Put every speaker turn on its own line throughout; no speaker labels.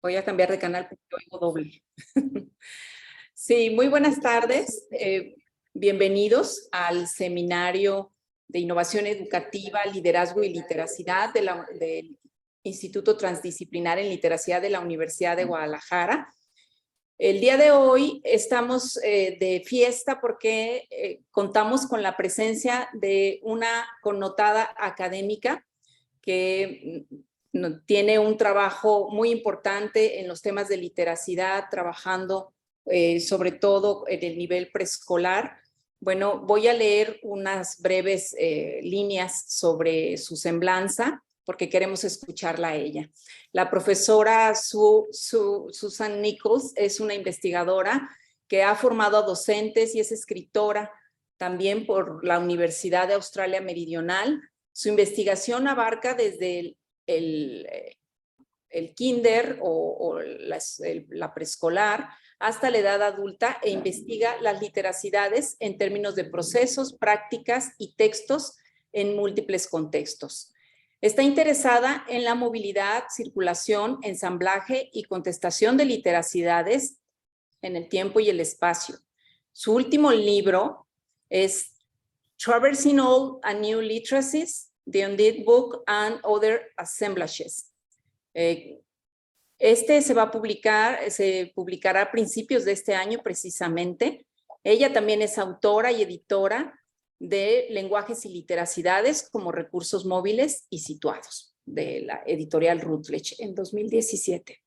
Voy a cambiar de canal porque oigo doble. Sí, muy buenas tardes. Bienvenidos al seminario de innovación educativa, liderazgo y literacidad del Instituto Transdisciplinar en Literacidad de la Universidad de Guadalajara. El día de hoy estamos de fiesta porque contamos con la presencia de una connotada académica que tiene un trabajo muy importante en los temas de literacidad, trabajando sobre todo en el nivel preescolar. Bueno, voy a leer unas breves líneas sobre su semblanza, porque queremos escucharla a ella. La profesora Susan Nichols es una investigadora que ha formado a docentes y es escritora también por la Universidad de Australia Meridional. Su investigación abarca desde el kinder o la preescolar hasta la edad adulta e investiga las literacidades en términos de procesos, prácticas y textos en múltiples contextos. Está interesada en la movilidad, circulación, ensamblaje y contestación de literacidades en el tiempo y el espacio. Su último libro es Traversing Old and New Literacies, The Undead Book and Other Assemblages. Este se publicará a principios de este año precisamente. Ella también es autora y editora de Lenguajes y Literacidades como recursos móviles y situados, de la editorial Routledge en 2017.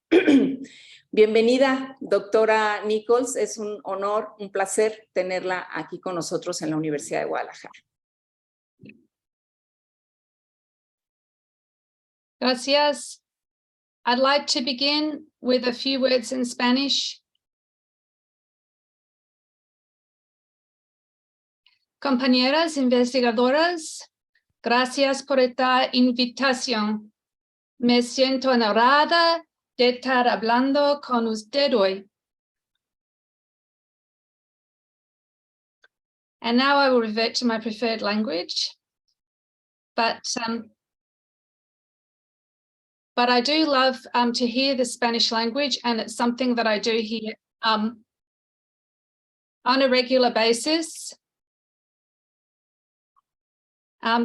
Bienvenida, doctora Nichols. Es un honor, un placer tenerla aquí con nosotros en la Universidad de Guadalajara.
Gracias. I'd like to begin with a few words in Spanish. Compañeras investigadoras, gracias por esta invitación. Me siento honrada de estar hablando con usted hoy. And now I will revert to my preferred language. But I do love to hear the Spanish language, and it's something that I do hear on a regular basis.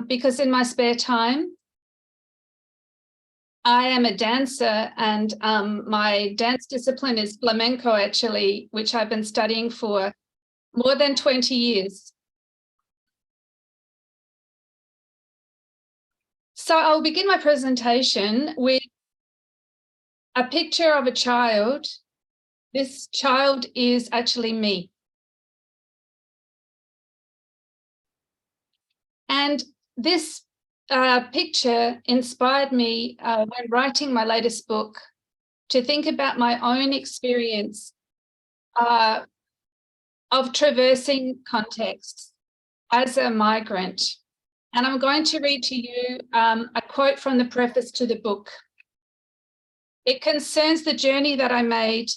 Because in my spare time, I am a dancer, and my dance discipline is flamenco, actually, which I've been studying for more than 20 years. So I'll begin my presentation with a picture of a child. This child is actually me. And this picture inspired me when writing my latest book to think about my own experience of traversing contexts as a migrant. And I'm going to read to you a quote from the preface to the book. It concerns the journey that I made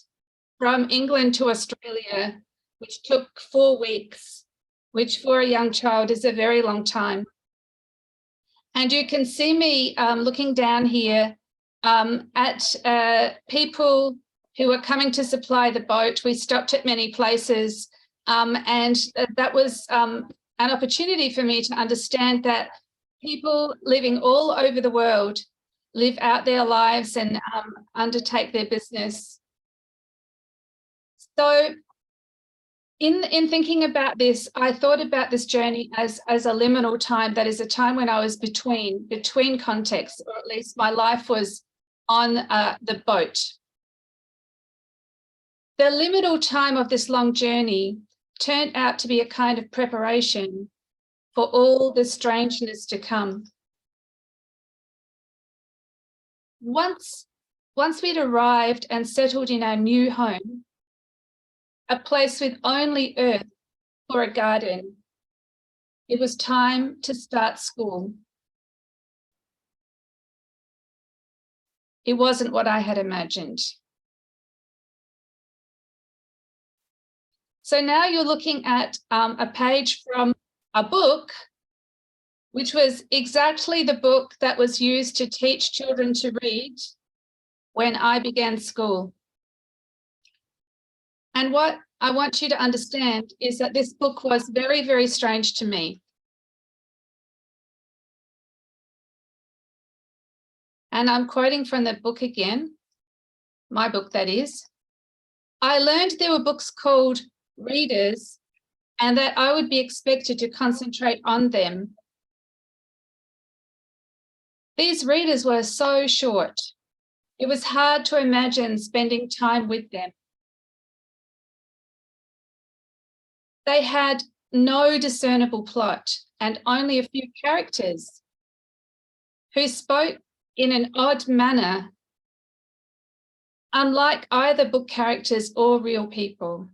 from England to Australia, which took 4 weeks, which for a young child is a very long time. And you can see me looking down here at people who were coming to supply the boat. We stopped at many places, and that was an opportunity for me to understand that people living all over the world live out their lives and undertake their business. So in thinking about this, I thought about this journey as a liminal time, that is a time when I was between contexts, or at least my life was on the boat. The liminal time of this long journey turned out to be a kind of preparation for all the strangeness to come. Once we'd arrived and settled in our new home, a place with only earth for a garden, it was time to start school. It wasn't what I had imagined. So now you're looking at a page from a book, which was exactly the book that was used to teach children to read when I began school. And what I want you to understand is that this book was very, very strange to me. And I'm quoting from the book again, my book that is. I learned there were books called readers and that I would be expected to concentrate on them. These readers were so short. It was hard to imagine spending time with them. They had no discernible plot and only a few characters who spoke in an odd manner, unlike either book characters or real people.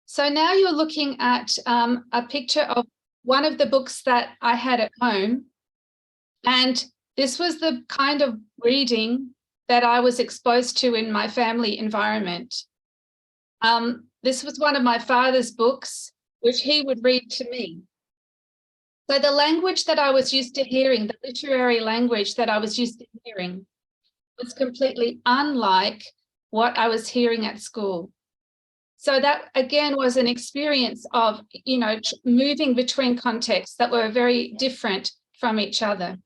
So now you're looking at a picture of one of the books that I had at home. And this was the kind of reading that I was exposed to in my family environment. This was one of my father's books, which he would read to me. So the language that I was used to hearing, the literary language that I was used to hearing, was completely unlike what I was hearing at school. So that, again, was an experience of, moving between contexts that were very different from each other.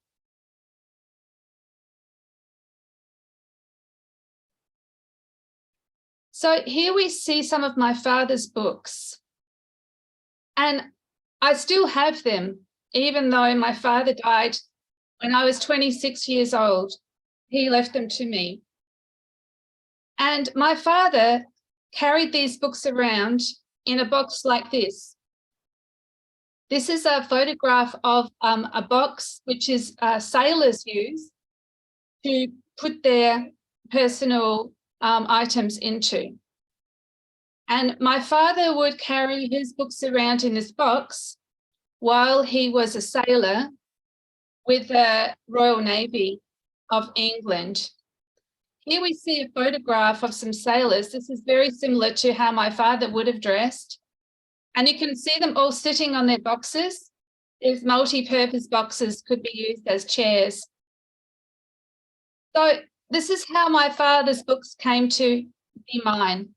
So here we see some of my father's books. And I still have them, even though my father died when I was 26 years old. He left them to me. And my father carried these books around in a box like this. This is a photograph of a box which is sailors use to put their personal items into. And my father would carry his books around in this box while he was a sailor with the Royal Navy of England. Here we see a photograph of some sailors. This is very similar to how my father would have dressed. And you can see them all sitting on their boxes. These multi-purpose boxes could be used as chairs. So this is how my father's books came to be mine.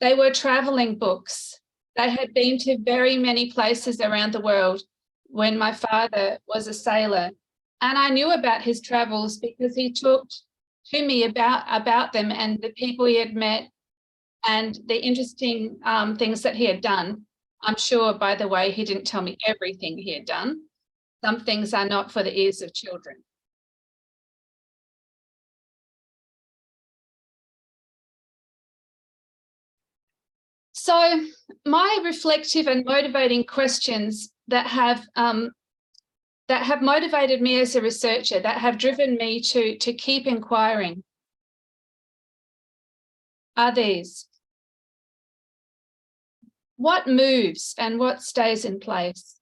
They were traveling books. They had been to very many places around the world when my father was a sailor. And I knew about his travels because he talked to me about them and the people he had met and the interesting things that he had done. I'm sure, by the way, he didn't tell me everything he had done. Some things are not for the ears of children. So my reflective and motivating questions that have motivated me as a researcher, that have driven me to keep inquiring, are these. What moves and what stays in place?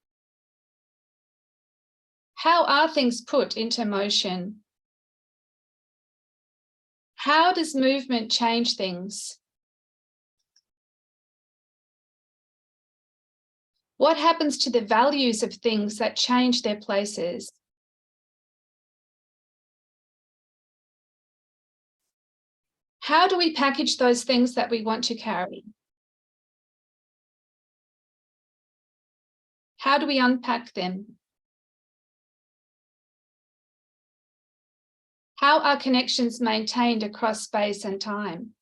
How are things put into motion? How does movement change things? What happens to the values of things that change their places? How do we package those things that we want to carry? How do we unpack them? How are connections maintained across space and time?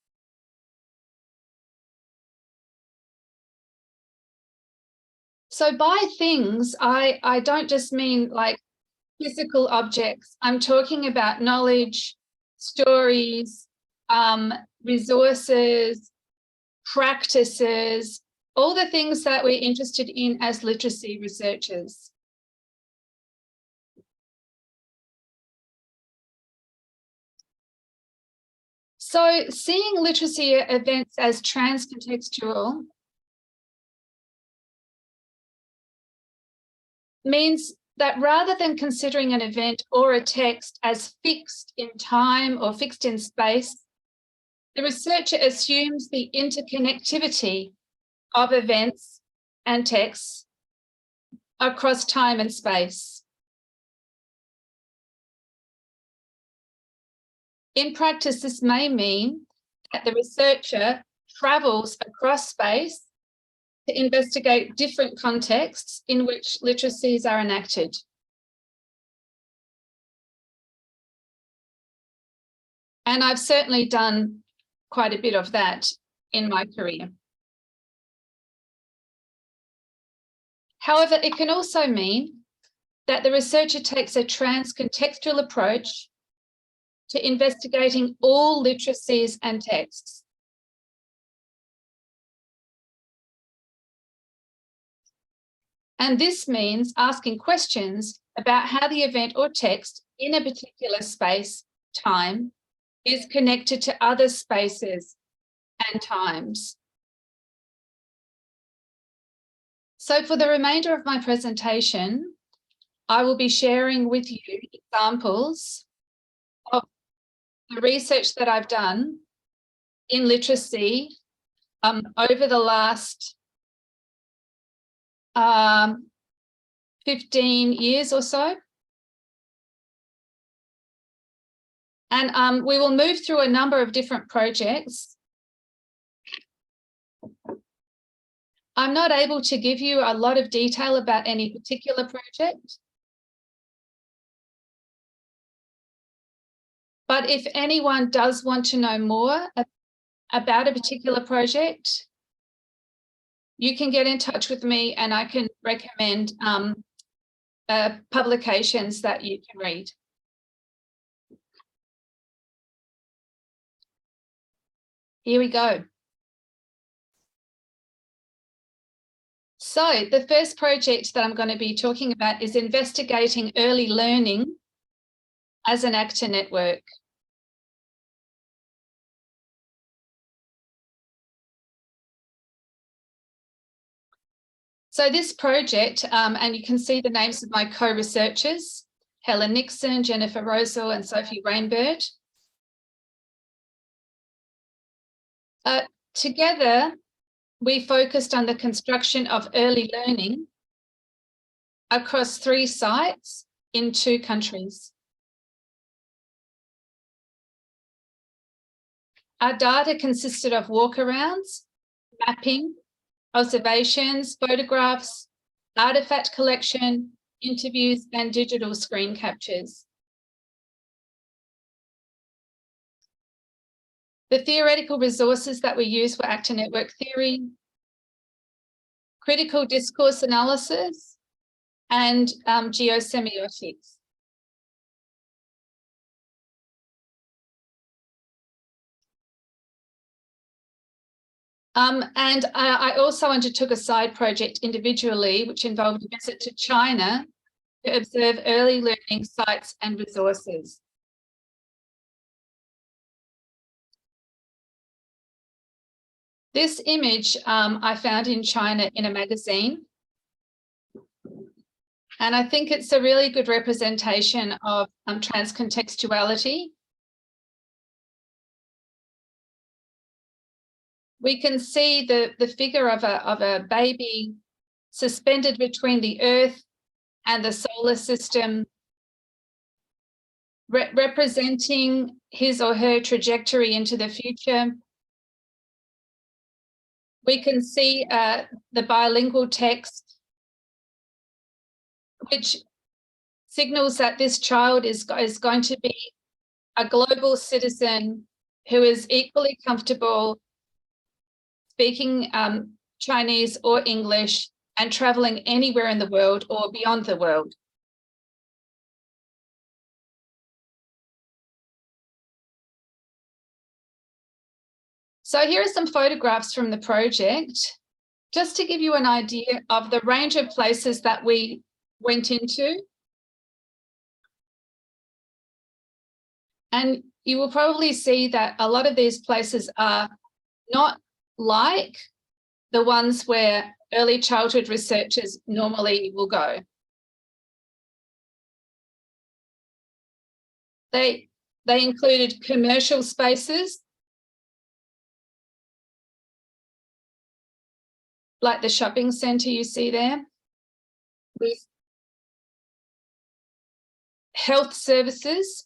So by things, I don't just mean like physical objects. I'm talking about knowledge, stories, resources, practices, all the things that we're interested in as literacy researchers. So seeing literacy events as trans-contextual means that rather than considering an event or a text as fixed in time or fixed in space, the researcher assumes the interconnectivity of events and texts across time and space. In practice, this may mean that the researcher travels across space to investigate different contexts in which literacies are enacted. And I've certainly done quite a bit of that in my career. However, it can also mean that the researcher takes a trans-contextual approach to investigating all literacies and texts. And this means asking questions about how the event or text in a particular space, time, is connected to other spaces and times. So for the remainder of my presentation, I will be sharing with you examples of the research that I've done in literacy over the last 15 years or so. And we will move through a number of different projects. I'm not able to give you a lot of detail about any particular project. But if anyone does want to know more about a particular project, you can get in touch with me and I can recommend publications that you can read. Here we go. So the first project that I'm going to be talking about is investigating early learning as an actor network. So this project, and you can see the names of my co-researchers, Helen Nixon, Jennifer Rosell, and Sophie Rainbird. Together, we focused on the construction of early learning across 3 sites in 2 countries. Our data consisted of walkarounds, mapping, observations, photographs, artifact collection, interviews, and digital screen captures. The theoretical resources that we used were actor network theory, critical discourse analysis, and geosemiotics. And I also undertook a side project individually, which involved a visit to China to observe early learning sites and resources. This image I found in China in a magazine. And I think it's a really good representation of trans-contextuality. We can see the figure of a baby suspended between the Earth and the solar system, representing his or her trajectory into the future. We can see the bilingual text, which signals that this child is going to be a global citizen who is equally comfortable speaking Chinese or English and traveling anywhere in the world or beyond the world. So here are some photographs from the project, just to give you an idea of the range of places that we went into. And you will probably see that a lot of these places are not like the ones where early childhood researchers normally will go. They included commercial spaces, like the shopping centre you see there. with health services,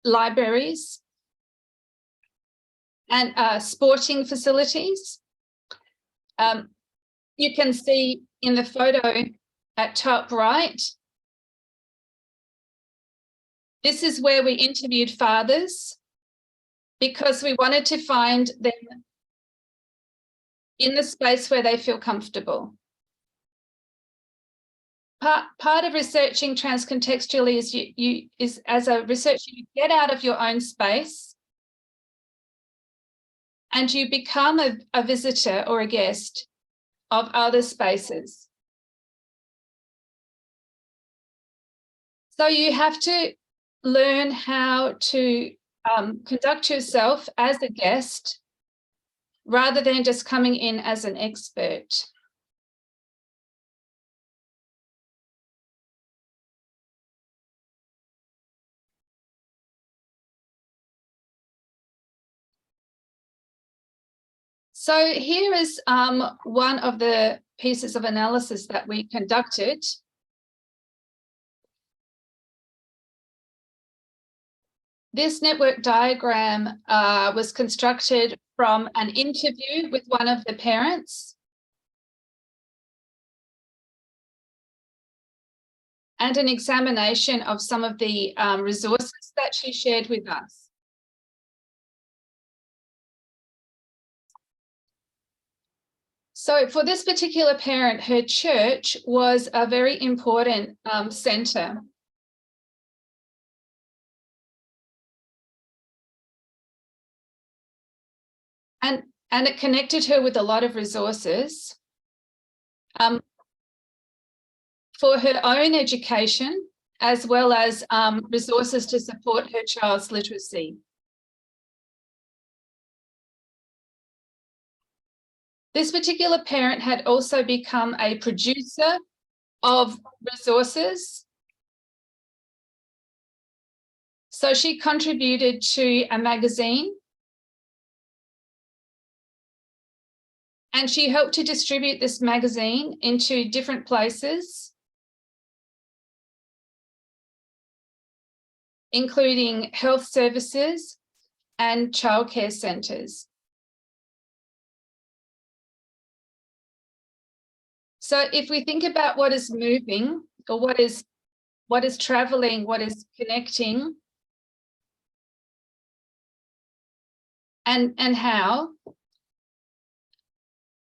libraries, and sporting facilities. You can see in the photo at top right, this is where we interviewed fathers because we wanted to find them in the space where they feel comfortable. Part of researching trans-contextually is as a researcher, you get out of your own space and you become a visitor or a guest of other spaces. So you have to learn how to conduct yourself as a guest rather than just coming in as an expert. So here is one of the pieces of analysis that we conducted. This network diagram was constructed from an interview with one of the parents and an examination of some of the resources that she shared with us. So for this particular parent, her church was a very important centre. And it connected her with a lot of resources for her own education, as well as resources to support her child's literacy. This particular parent had also become a producer of resources. So she contributed to a magazine and she helped to distribute this magazine into different places, including health services and childcare centres. So if we think about what is moving or what is travelling, what is connecting, and how,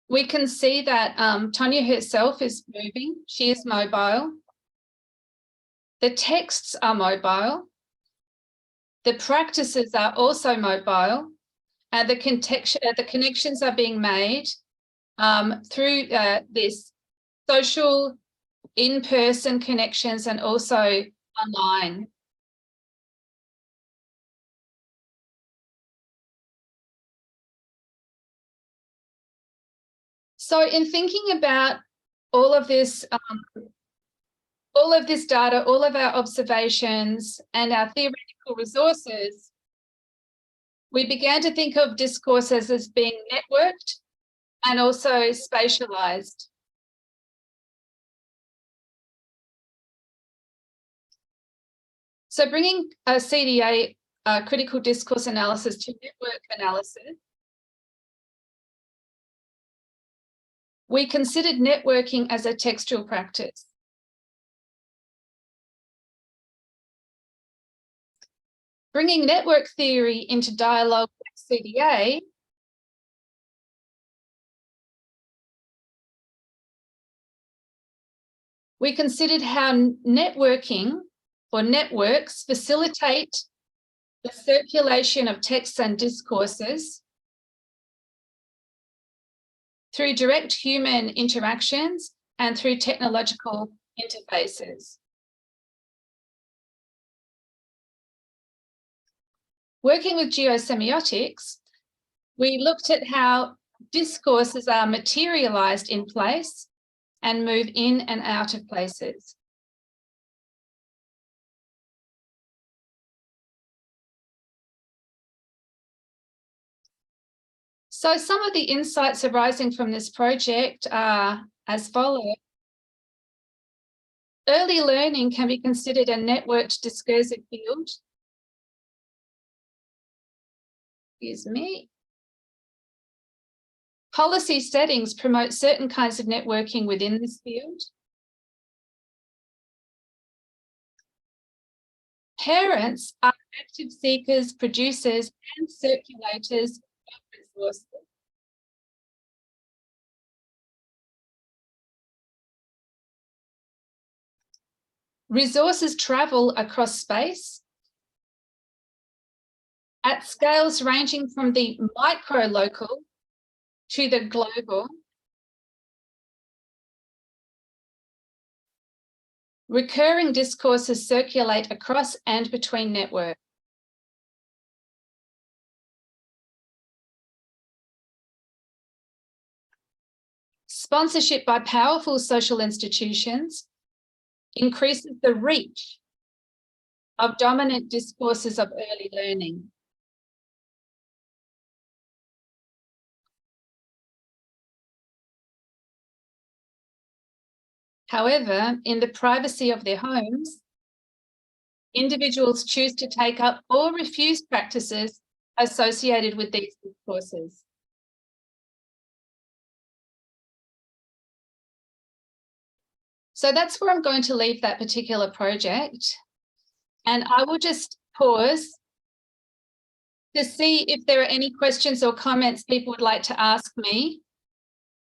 we can see that Tonya herself is moving. She is mobile. The texts are mobile. The practices are also mobile. And the connections are being made through this social, in-person connections and also online. So in thinking about all of this data, all of our observations and our theoretical resources, we began to think of discourses as being networked and also spatialized. So bringing a CDA, critical discourse analysis, to network analysis, we considered networking as a textual practice. Bringing network theory into dialogue with CDA, we considered how networking or networks facilitate the circulation of texts and discourses through direct human interactions and through technological interfaces. Working with geosemiotics, we looked at how discourses are materialized in place and move in and out of places. So some of the insights arising from this project are as follows. Early learning can be considered a networked discursive field. Excuse me. Policy settings promote certain kinds of networking within this field. Parents are active seekers, producers, and circulators of resources. Resources travel across space at scales ranging from the micro-local to the global. Recurring discourses circulate across and between networks. Sponsorship by powerful social institutions increases the reach of dominant discourses of early learning. However, in the privacy of their homes, individuals choose to take up or refuse practices associated with these discourses. So that's where I'm going to leave that particular project. And I will just pause to see if there are any questions or comments people would like to ask me.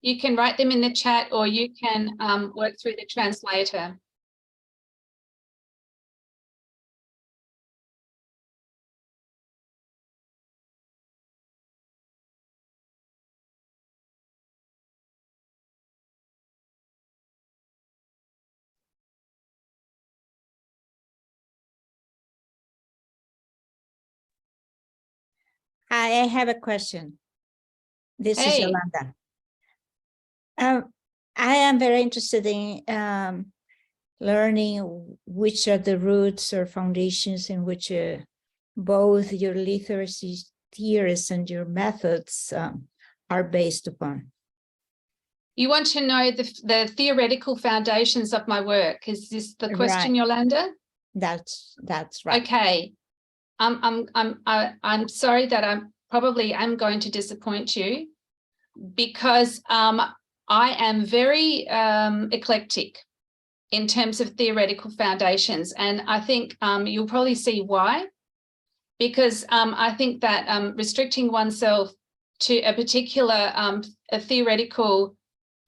You can write them in the chat, or you can work through the translator.
Hi, I have a question. This is
Hey.
Yolanda. I am very interested in learning which are the roots or foundations in which both your literacy theories and your methods are based upon.
You want to know the theoretical foundations of my work. Is this the question,
Right.
Yolanda?
That's right.
Okay. I'm sorry that I'm going to disappoint you, because I am very eclectic in terms of theoretical foundations, and I think you'll probably see why. Because I think that restricting oneself to a particular a theoretical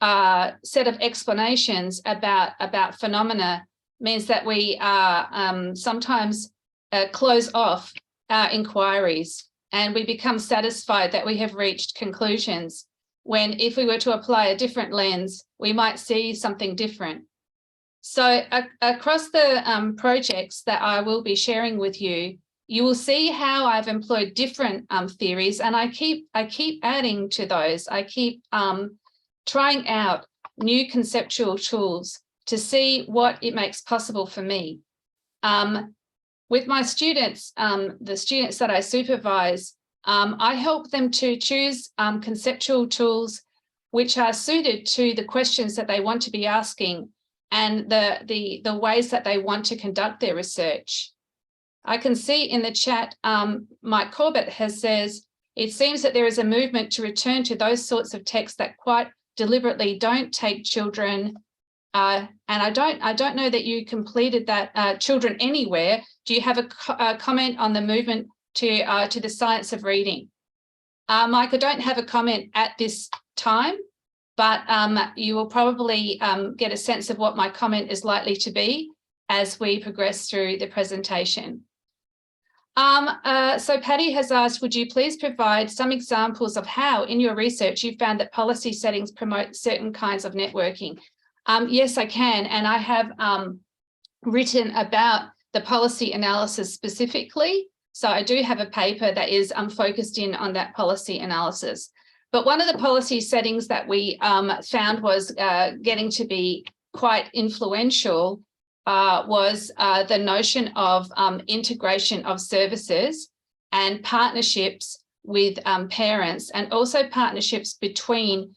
set of explanations about phenomena means that we sometimes close off our inquiries, and we become satisfied that we have reached conclusions, when if we were to apply a different lens, we might see something different. So across the projects that I will be sharing with you, you will see how I've employed different theories, and I keep adding to those. I keep trying out new conceptual tools to see what it makes possible for me. With my students, the students that I supervise, I help them to choose conceptual tools which are suited to the questions that they want to be asking and the ways that they want to conduct their research. I can see in the chat, Mike Corbett says, it seems that there is a movement to return to those sorts of texts that quite deliberately don't take children. And I don't know that you completed that children anywhere. Do you have a comment on the movement to the science of reading? Mike, I don't have a comment at this time, but you will probably get a sense of what my comment is likely to be as we progress through the presentation. So Patty has asked, would you please provide some examples of how in your research you found that policy settings promote certain kinds of networking? Yes, I can. And I have written about the policy analysis specifically. So I do have a paper that is focused in on that policy analysis. But one of the policy settings that we found was getting to be quite influential was the notion of integration of services and partnerships with parents, and also partnerships between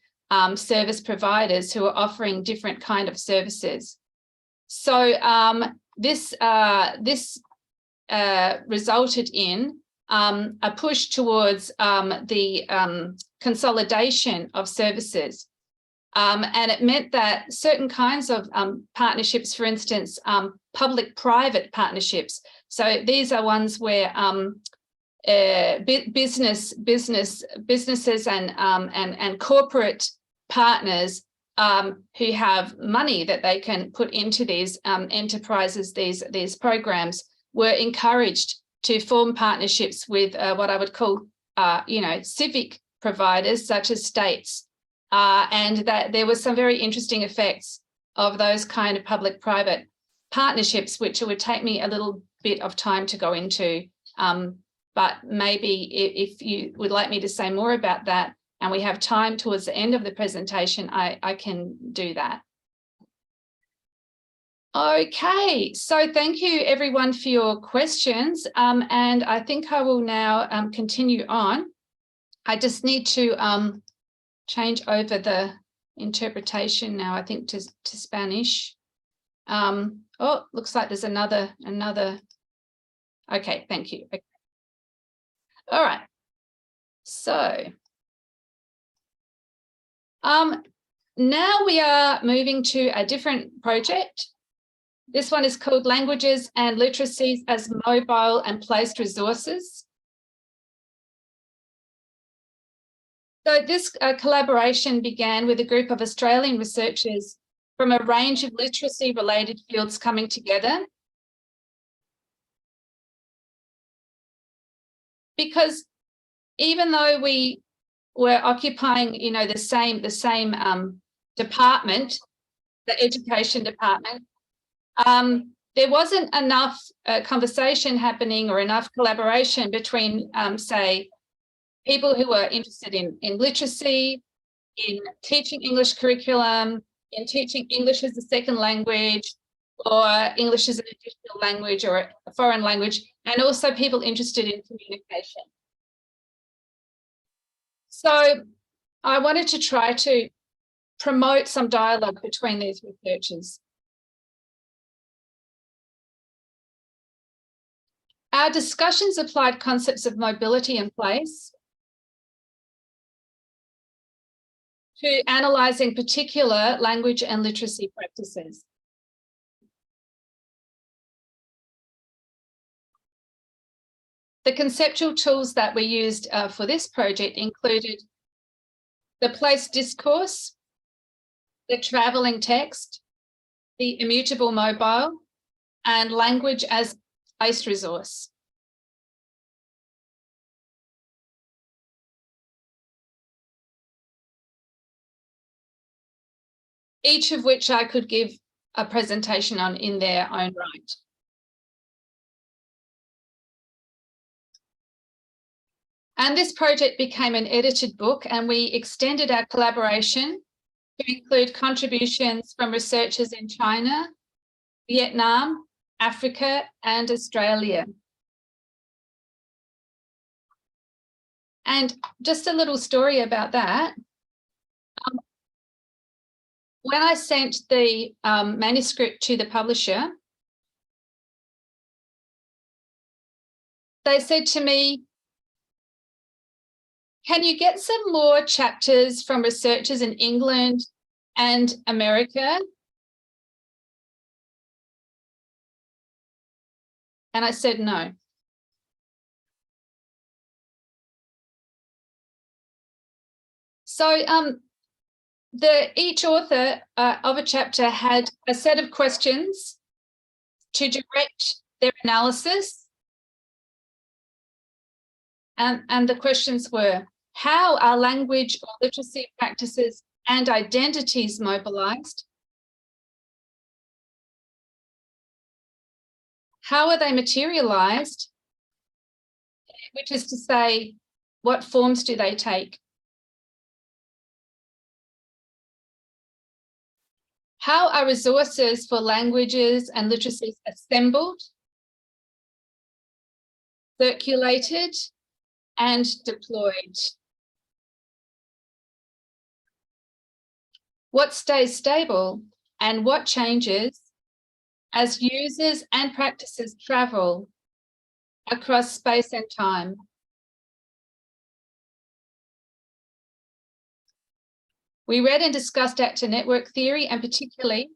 service providers who are offering different kind of services. So this resulted in a push towards the consolidation of services. And it meant that certain kinds of partnerships, for instance, public-private partnerships. So these are ones where businesses and corporate partners who have money that they can put into these enterprises, these programs, were encouraged to form partnerships with what I would call, civic providers such as states, and that there was some very interesting effects of those kind of public-private partnerships, which it would take me a little bit of time to go into. But maybe if you would like me to say more about that, and we have time towards the end of the presentation, I can do that. Okay, so thank you everyone for your questions. And I think I will now continue on. I just need to change over the interpretation now, I think, to Spanish. Oh, looks like there's another. Okay, thank you. Okay. All right. So now we are moving to a different project. This one is called Languages and Literacies as Mobile and Placed Resources. So this collaboration began with a group of Australian researchers from a range of literacy-related fields coming together. Because even though we were occupying, the same department, the education department, there wasn't enough conversation happening or enough collaboration between, say, people who were interested in literacy, in teaching English curriculum, in teaching English as a second language, or English as an additional language or a foreign language, and also people interested in communication. So I wanted to try to promote some dialogue between these researchers. Our discussions applied concepts of mobility and place to analysing particular language and literacy practices. The conceptual tools that we used for this project included the place discourse, the travelling text, the immutable mobile, and language as place resource. Each of which I could give a presentation on in their own right. And this project became an edited book, and we extended our collaboration to include contributions from researchers in China, Vietnam, Africa, and Australia. And just a little story about that. When I sent the manuscript to the publisher, they said to me, "Can you get some more chapters from researchers in England and America?" And I said no. So each author of a chapter had a set of questions to direct their analysis. And the questions were, how are language or literacy practices and identities mobilised? How are they materialised? Which is to say, what forms do they take? How are resources for languages and literacies assembled, circulated, and deployed. What stays stable and what changes as users and practices travel across space and time. We read and discussed actor network theory, and particularly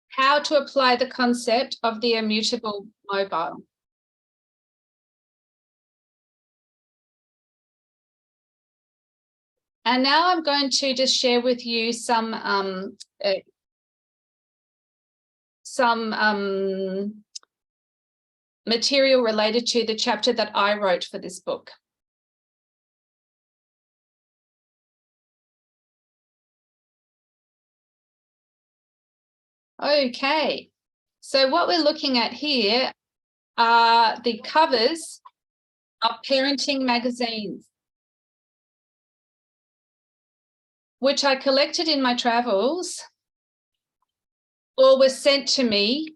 how to apply the concept of the immutable mobile. And now I'm going to just share with you some material related to the chapter that I wrote for this book. Okay, so what we're looking at here are the covers of parenting magazines, which I collected in my travels or were sent to me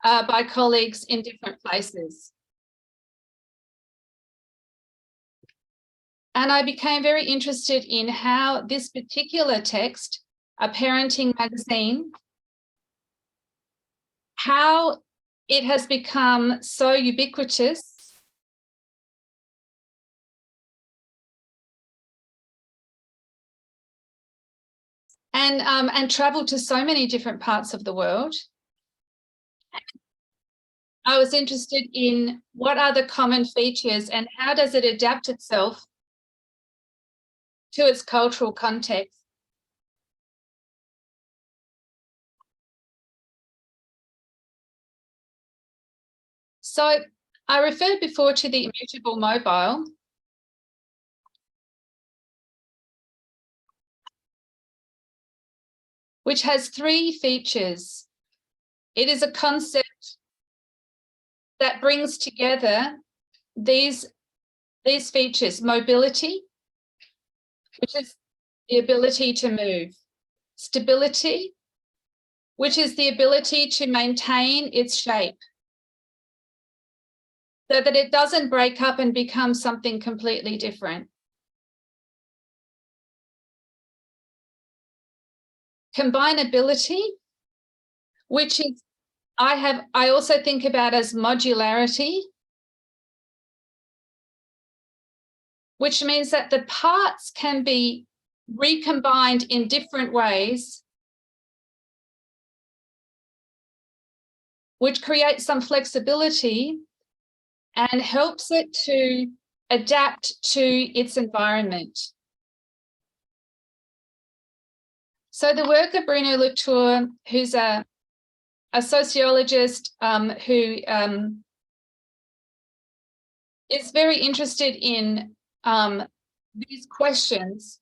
by colleagues in different places. And I became very interested in how this particular text, a parenting magazine, how it has become so ubiquitous and traveled to so many different parts of the world. I was interested in what are the common features and how does it adapt itself to its cultural context. So I referred before to the immutable mobile. Which has three features. It is a concept that brings together these features: mobility, which is the ability to move; stability, which is the ability to maintain its shape so that it doesn't break up and become something completely different; combinability, which is I also think about as modularity, which means that the parts can be recombined in different ways, which creates some flexibility and helps it to adapt to its environment. So the work of Bruno Latour, who's a sociologist who is very interested in these questions,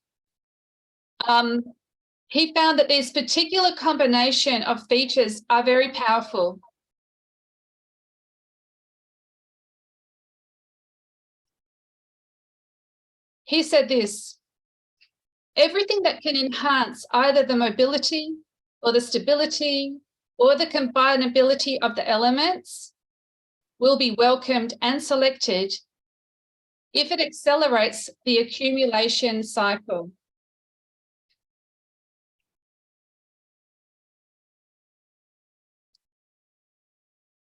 he found that this particular combination of features are very powerful. He said this: everything that can enhance either the mobility or the stability or the combinability of the elements will be welcomed and selected if it accelerates the accumulation cycle.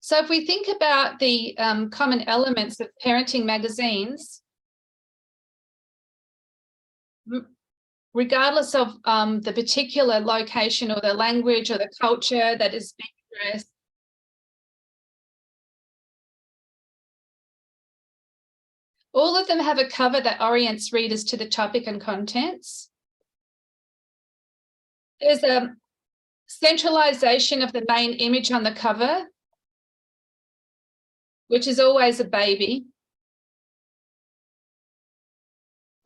So if we think about the common elements of parenting magazines, regardless of the particular location or the language or the culture that is being addressed, all of them have a cover that orients readers to the topic and contents. There's a centralization of the main image on the cover, which is always a baby.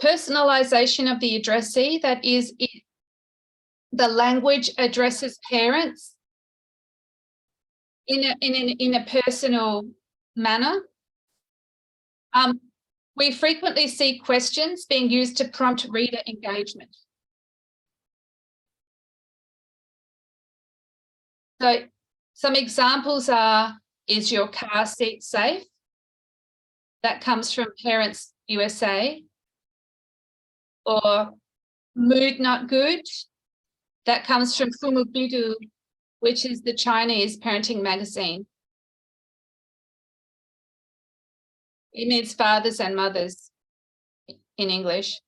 Personalization of the addressee, that is, the language addresses parents in a personal manner. We frequently see questions being used to prompt reader engagement. So some examples are, is your car seat safe? That comes from parents USA, or Mood Not Good. That comes from Fumu, which is the Chinese parenting magazine. It means fathers and mothers in English.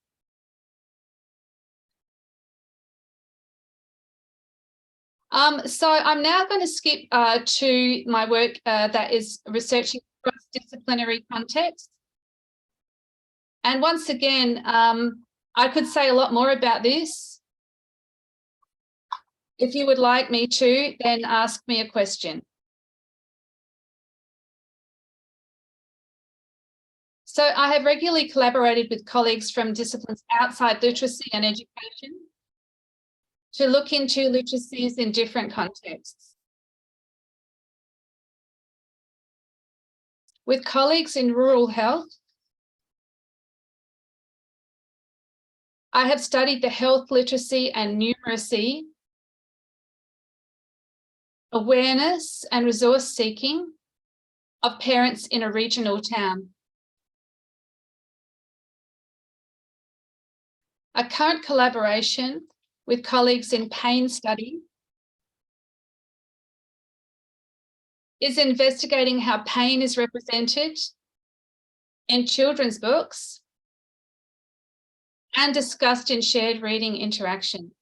So I'm now going to skip to my work that is researching cross-disciplinary contexts. And once again, I could say a lot more about this. If you would like me to, then ask me a question. So I have regularly collaborated with colleagues from disciplines outside literacy and education to look into literacies in different contexts. With colleagues in rural health, I have studied the health literacy and numeracy, awareness and resource seeking of parents in a regional town. A current collaboration with colleagues in pain study is investigating how pain is represented in children's books and discussed in shared reading interaction.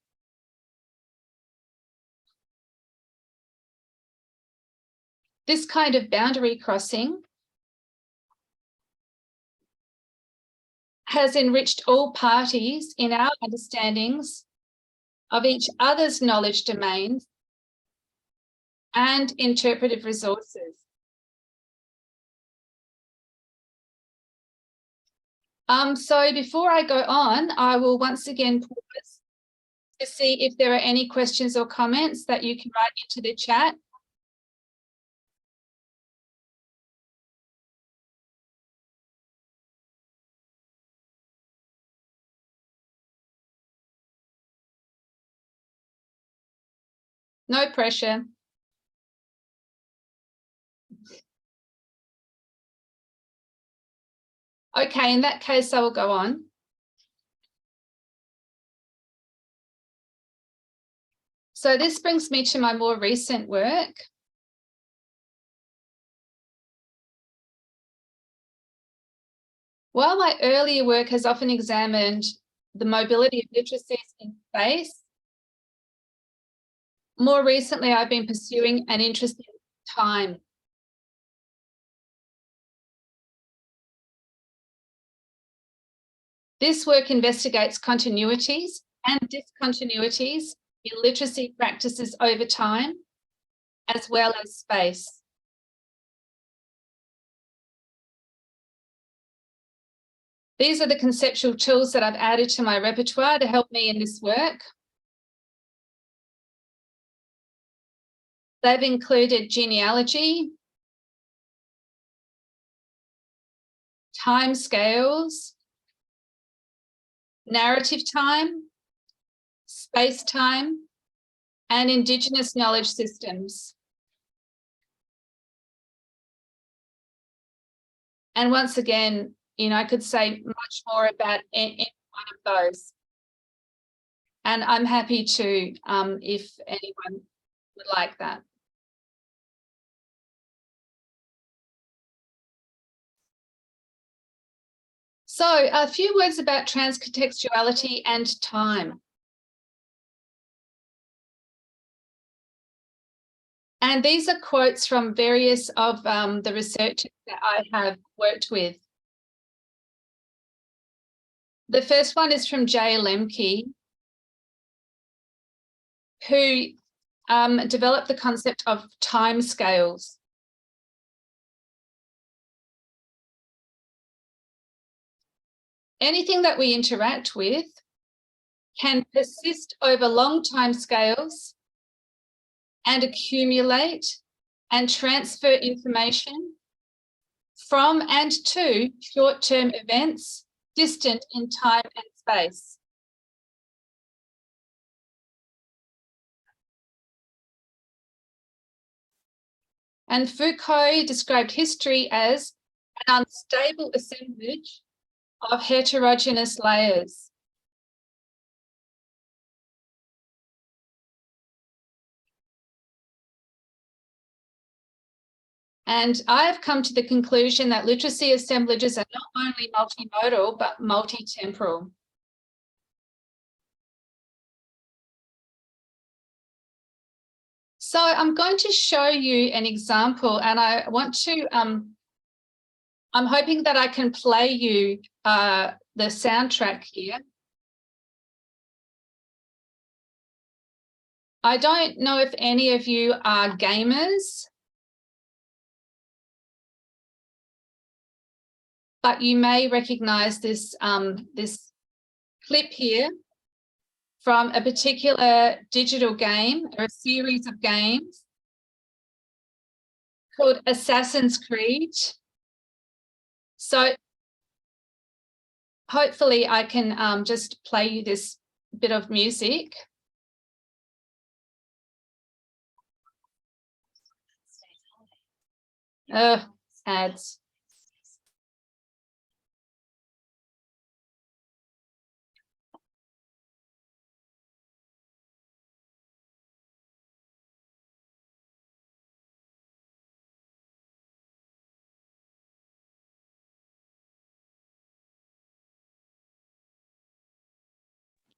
This kind of boundary crossing has enriched all parties in our understandings of each other's knowledge domains and interpretive resources. So before I go on, I will once again pause to see if there are any questions or comments that you can write into the chat. No pressure. Okay, in that case, I will go on. So this brings me to my more recent work. While my earlier work has often examined the mobility of literacies in space, more recently I've been pursuing an interest in time. This work investigates continuities and discontinuities in literacy practices over time, as well as space. These are the conceptual tools that I've added to my repertoire to help me in this work. They've included genealogy, time scales, narrative time, space-time, and Indigenous knowledge systems. And once again, I could say much more about any one of those. And I'm happy to, if anyone would like that. So a few words about trans-contextuality and time. And these are quotes from various of the researchers that I have worked with. The first one is from Jay Lemke, who developed the concept of time scales. Anything that we interact with can persist over long time scales and accumulate and transfer information from and to short-term events distant in time and space. And Foucault described history as an unstable assemblage of heterogeneous layers. And I've come to the conclusion that literacy assemblages are not only multimodal, but multi-temporal. So I'm going to show you an example, and I want to, I'm hoping that I can play you the soundtrack here. I don't know if any of you are gamers, but you may recognize this, this clip here from a particular digital game or a series of games called Assassin's Creed. So hopefully I can just play you this bit of music. Ads.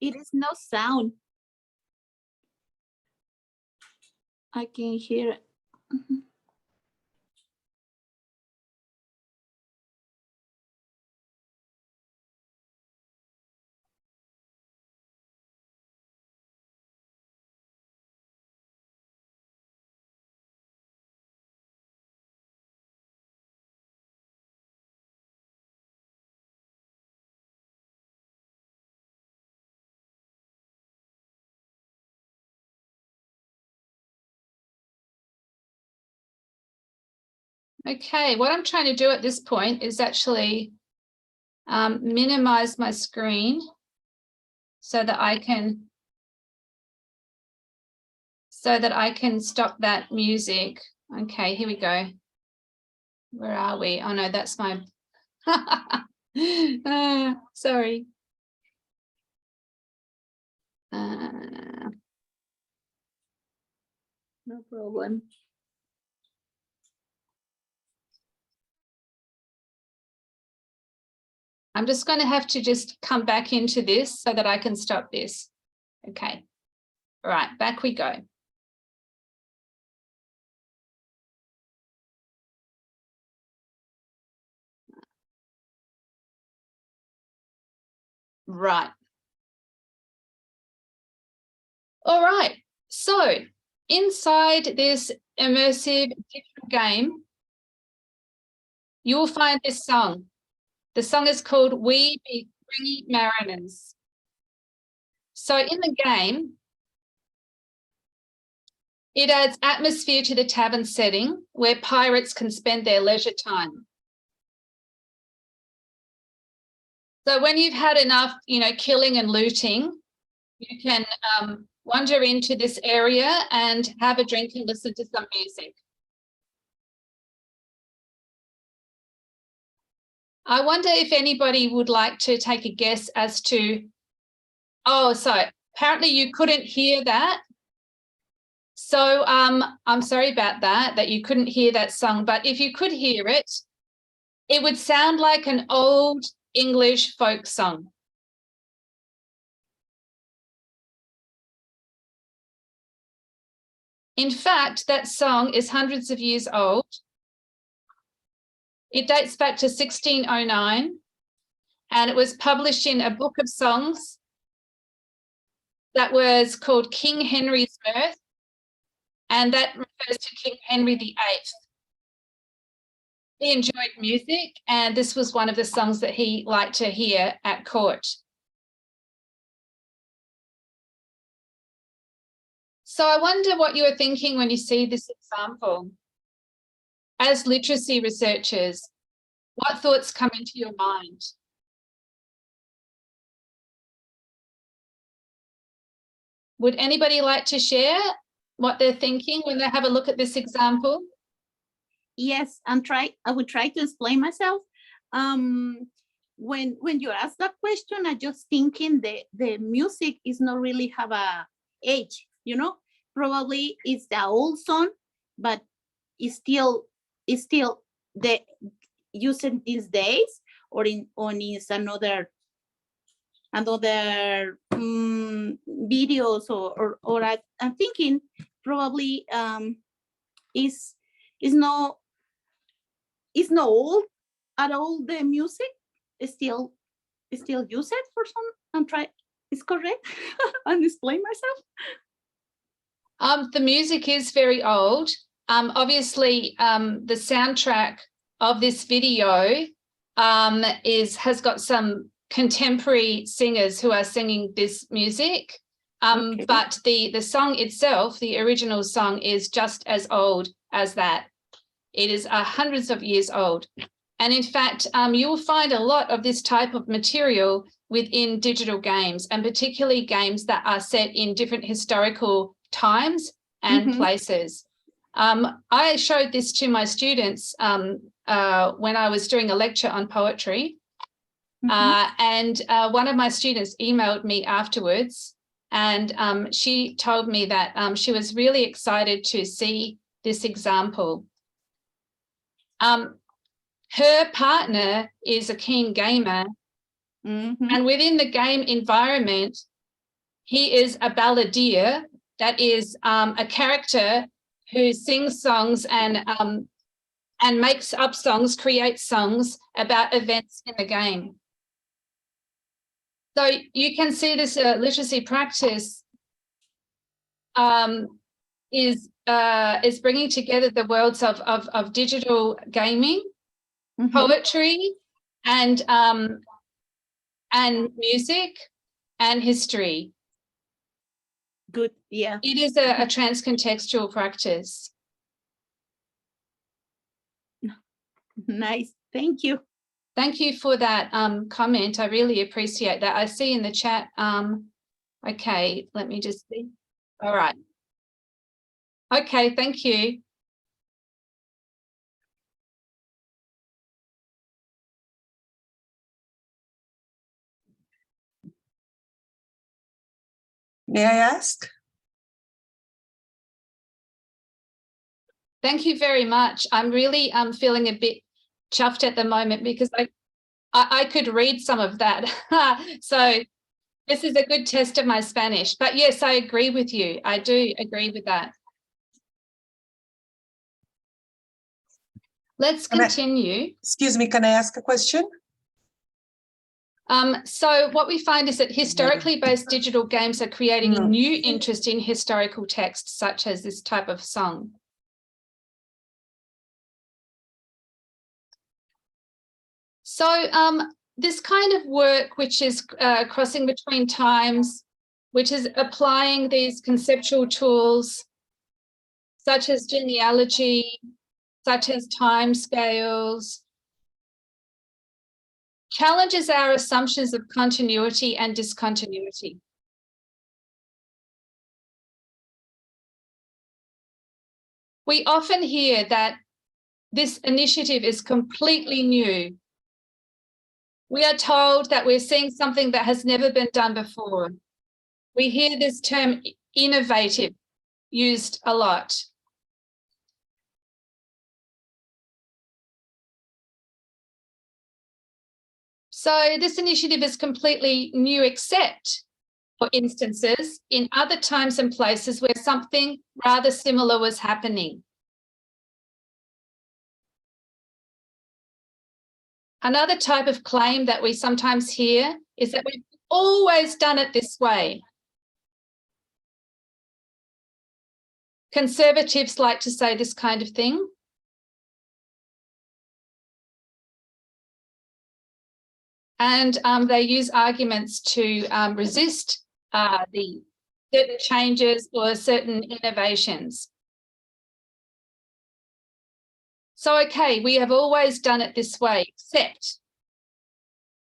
It is no sound. I can hear it.
Okay, what I'm trying to do at this point is actually minimize my screen so that I can stop that music. Okay, here we go. Where are we? Oh no, that's my sorry.
No problem.
I'm just going to have to just come back into this so that I can stop this. Okay. All right, back we go. Right. All right. So inside this immersive digital game, you will find this song. The song is called We Be Free Mariners. So in the game, it adds atmosphere to the tavern setting where pirates can spend their leisure time. So when you've had enough, killing and looting, you can wander into this area and have a drink and listen to some music. I wonder if anybody would like to take a guess as to, so apparently you couldn't hear that. So I'm sorry about that you couldn't hear that song, but if you could hear it, it would sound like an old English folk song. In fact, that song is hundreds of years old. It dates back to 1609, and it was published in a book of songs that was called King Henry's Mirth, and that refers to King Henry VIII. He enjoyed music, and this was one of the songs that he liked to hear at court. So I wonder what you are thinking when you see this example. As literacy researchers, what thoughts come into your mind? Would anybody like to share what they're thinking when they have a look at this example?
Yes, I would try to explain myself. when you ask that question, I just thinking the music is not really have a age, you know. Probably it's the old song, but it's still the used in these days, or is another videos, or I'm thinking probably is no old at all. The music is still used for some. I'm trying. Is correct. I'm explaining myself.
The music is very old. Obviously, the soundtrack of this video has got some contemporary singers who are singing this music.
Okay.
But the song itself, the original song, is just as old as that. It is hundreds of years old. And in fact, you will find a lot of this type of material within digital games, and particularly games that are set in different historical times and places. I showed this to my students when I was doing a lecture on poetry. And one of my students emailed me afterwards, and she told me that she was really excited to see this example. Her partner is a keen gamer, and within the game environment, he is a balladeer, that is a character who sings songs and makes up songs, creates songs about events in the game. So you can see this literacy practice is bringing together the worlds of digital gaming, poetry, and music and history.
Good, yeah.
It is a trans-contextual practice.
Nice, thank you.
Thank you for that comment. I really appreciate that. I see in the chat. Okay, let me just see. All right. Okay, thank you.
May I ask?
Thank you very much. I'm really feeling a bit chuffed at the moment because I could read some of that. So this is a good test of my Spanish. But yes, I agree with you. I do agree with that. Let's continue.
Excuse me, can I ask a question?
So what we find is that historically based digital games are creating a new interest in historical texts, such as this type of song. So this kind of work, which is crossing between times, which is applying these conceptual tools, such as genealogy, such as time scales, challenges our assumptions of continuity and discontinuity. We often hear that this initiative is completely new. We are told that we're seeing something that has never been done before. We hear this term innovative used a lot. So this initiative is completely new, except for instances in other times and places where something rather similar was happening. Another type of claim that we sometimes hear is that we've always done it this way. Conservatives like to say this kind of thing. And they use arguments to resist the certain changes or certain innovations. So, okay, we have always done it this way, except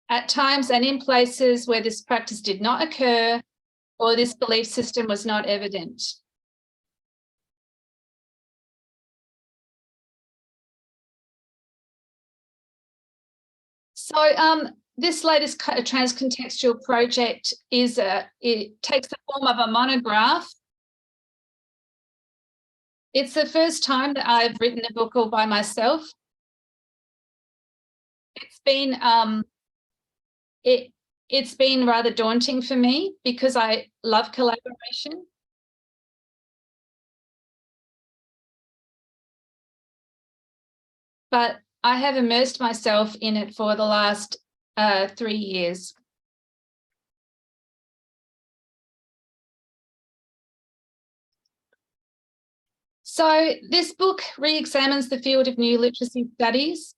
at times and in places where this practice did not occur or this belief system was not evident. So this latest trans-contextual project it takes the form of a monograph. It's the first time that I've written a book all by myself. It's been rather daunting for me because I love collaboration. But I have immersed myself in it for the last 3 years. So this book re-examines the field of new literacy studies.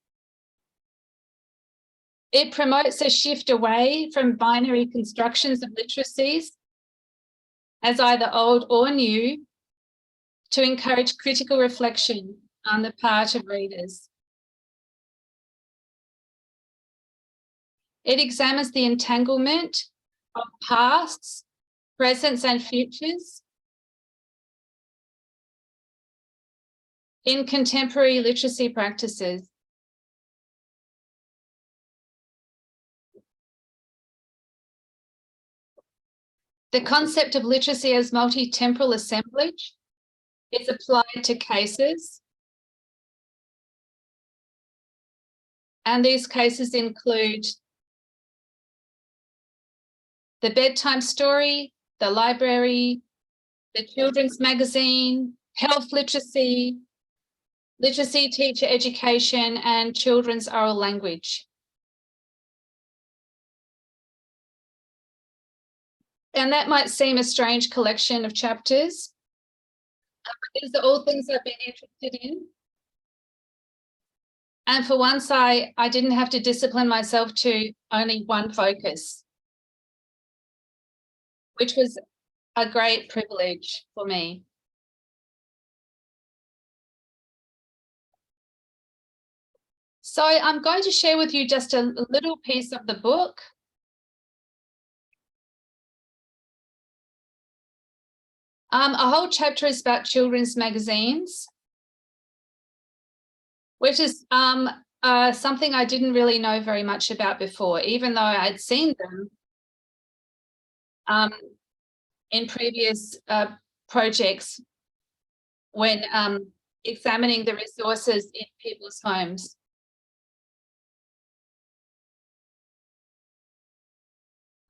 It promotes a shift away from binary constructions of literacies as either old or new to encourage critical reflection on the part of readers. It examines the entanglement of pasts, presents and futures in contemporary literacy practices. The concept of literacy as multi-temporal assemblage is applied to cases. And these cases include the bedtime story, the library, the children's magazine, health literacy, literacy teacher education, and children's oral language. And that might seem a strange collection of chapters. These are all things I've been interested in. And for once, I didn't have to discipline myself to only one focus, which was a great privilege for me. So I'm going to share with you just a little piece of the book. A whole chapter is about children's magazines, which is something I didn't really know very much about before, even though I'd seen them in previous projects when examining the resources in people's homes.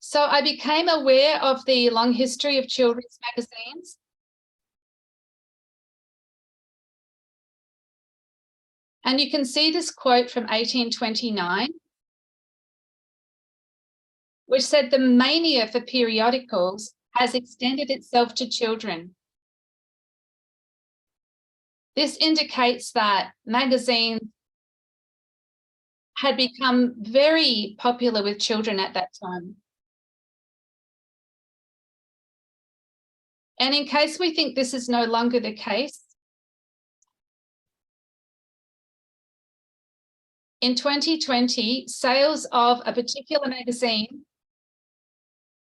So I became aware of the long history of children's magazines. And you can see this quote from 1829, which said, "The mania for periodicals has extended itself to children." This indicates that magazines had become very popular with children at that time. And in case we think this is no longer the case, in 2020, sales of a particular magazine,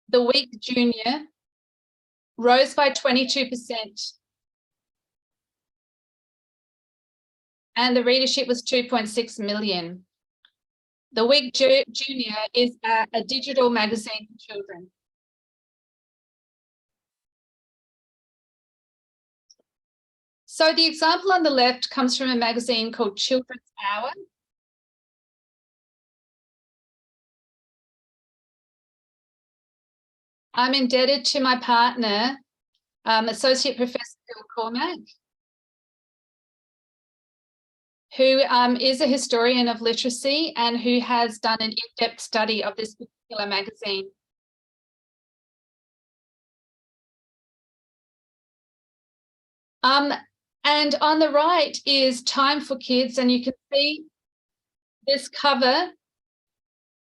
The Week Junior, rose by 22%. And the readership was 2.6 million. The Week Junior is a digital magazine for children. So the example on the left comes from a magazine called Children's Hour. I'm indebted to my partner, Associate Professor Bill Cormack, who is a historian of literacy and who has done an in-depth study of this particular magazine. And on the right is Time for Kids, and you can see this cover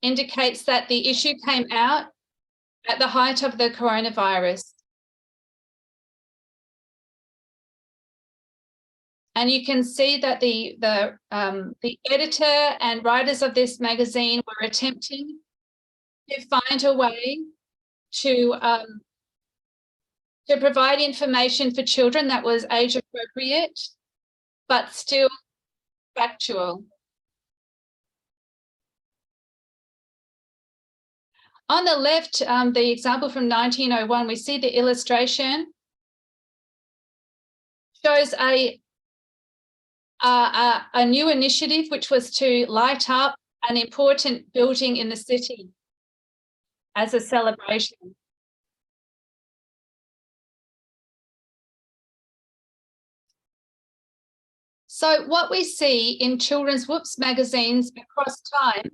indicates that the issue came out at the height of the coronavirus. And you can see that the editor and writers of this magazine were attempting to find a way to provide information for children that was age appropriate, but still factual. On the left, the example from 1901, we see the illustration shows a new initiative, which was to light up an important building in the city as a celebration. So what we see in children's Whoops magazines across time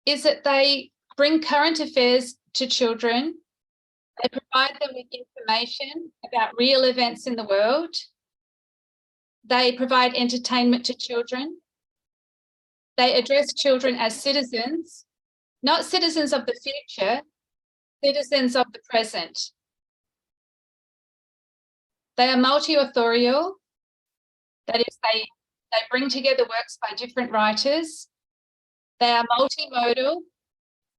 is that they bring current affairs to children. They provide them with information about real events in the world. They provide entertainment to children. They address children as citizens, not citizens of the future, citizens of the present. They are multi-authorial, that is, they bring together works by different writers. They are multimodal.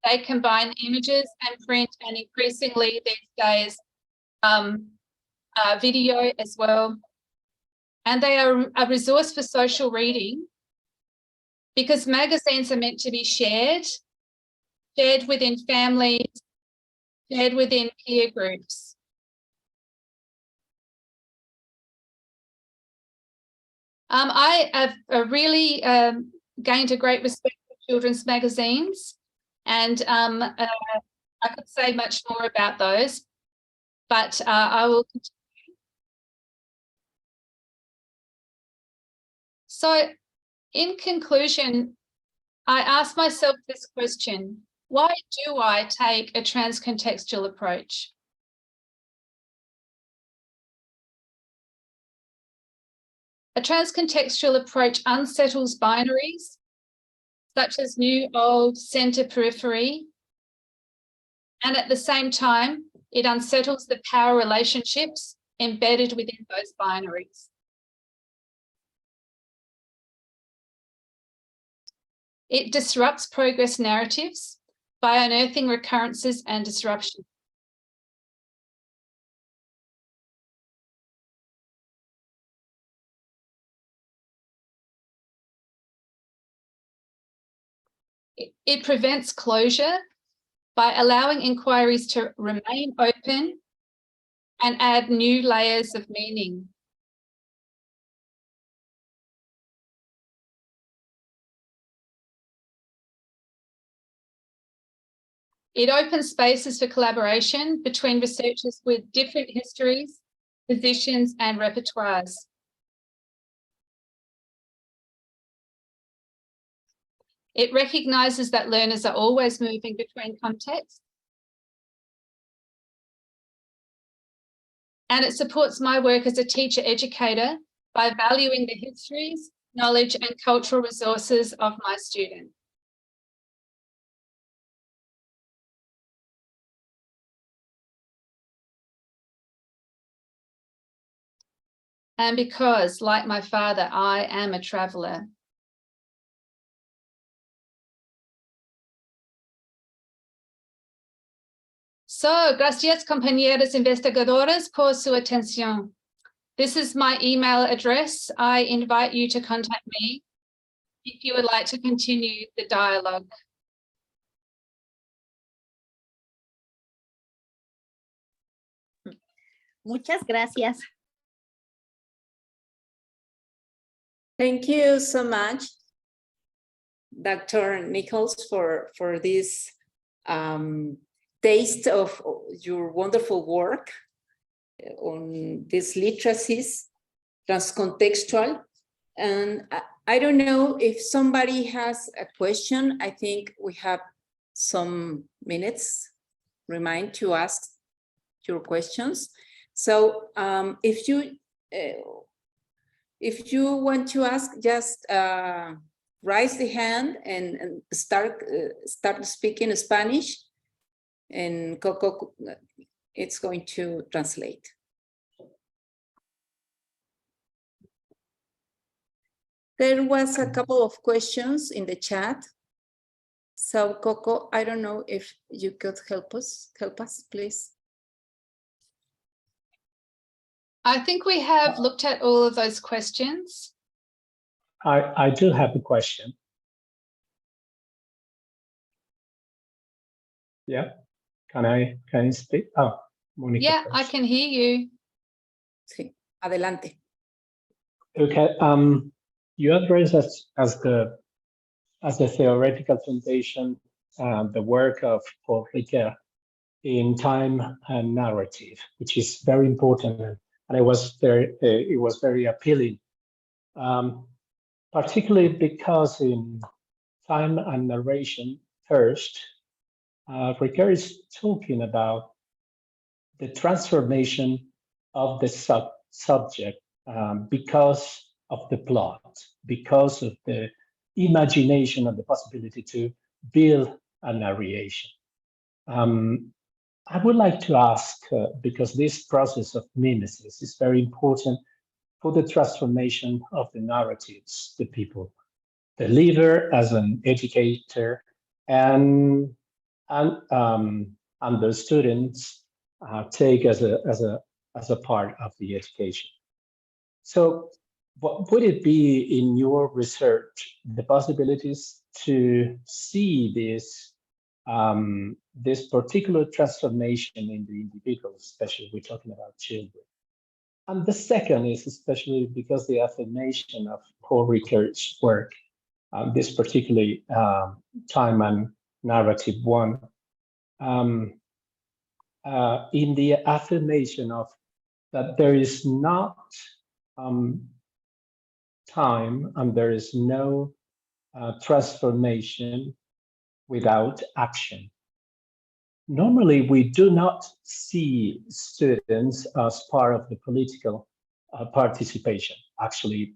They combine images and print, and increasingly these days, video as well. And they are a resource for social reading, because magazines are meant to be shared within families, shared within peer groups. I have really gained a great respect for children's magazines, and I could say much more about those, but I will continue. So in conclusion, I asked myself this question: why do I take a trans-contextual approach? A trans-contextual approach unsettles binaries, such as new, old, centre, periphery, and at the same time, it unsettles the power relationships embedded within those binaries. It disrupts progress narratives by unearthing recurrences and disruption. It prevents closure by allowing inquiries to remain open and add new layers of meaning. It opens spaces for collaboration between researchers with different histories, positions, and repertoires. It recognises that learners are always moving between contexts. And it supports my work as a teacher-educator by valuing the histories, knowledge, and cultural resources of my students. And because, like my father, I am a traveller. So, gracias, compañeras investigadoras, por su atención. This is my email address. I invite you to contact me if you would like to continue the dialogue.
Muchas gracias.
Thank you so much, Dr. Nichols, for this taste of your wonderful work on these literacies, trans-contextual. And I don't know if somebody has a question. I think we have some minutes remain to ask your questions. So if you want to ask, just raise the hand and start speaking Spanish, and Coco, it's going to translate. There was a couple of questions in the chat. So Coco, I don't know if you could help us, please.
I think we have looked at all of those questions.
I do have a question. Yeah, can I speak? Oh, Monica.
Yeah, I
first.
can hear you.
Sí, adelante.
Okay, you address as the theoretical foundation the work of Paul Ricoeur in time and narrative, which is very important, and it was very appealing, particularly because in time and narration, first, Ricoeur is talking about the transformation of the subject because of the plot, because of the imagination of the possibility to build a narration. I would like to ask, because this process of mimesis is very important for the transformation of the narratives, the people, the leader as an educator, and the students take as a part of the education. So, what would it be in your research the possibilities to see this particular transformation in the individual, especially we're talking about children? And the second is especially because the affirmation of Paul Ricoeur's work, this particularly time and narrative one, in the affirmation of that there is not time and there is no transformation without action. Normally, we do not see students as part of the political participation. Actually,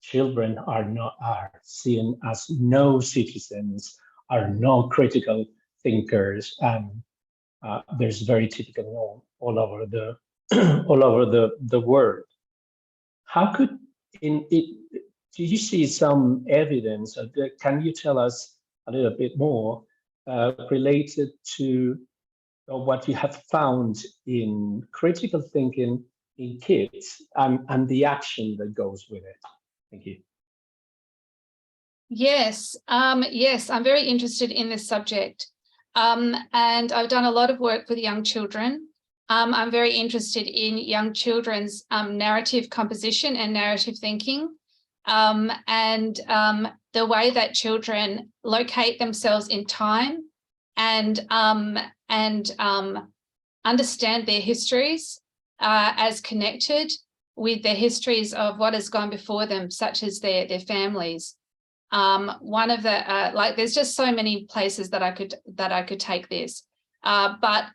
children are seen as no citizens, are no critical thinkers, and there's very typical all over the all over the world. How could do you see some evidence? Can you tell us a little bit more related to what you have found in critical thinking in kids and the action that goes with it? Thank you.
Yes, yes, I'm very interested in this subject. And I've done a lot of work with young children. I'm very interested in young children's narrative composition and narrative thinking, and the way that children locate themselves in time and understand their histories as connected with the histories of what has gone before them, such as their families. One of the like, there's just so many places that I could take this, but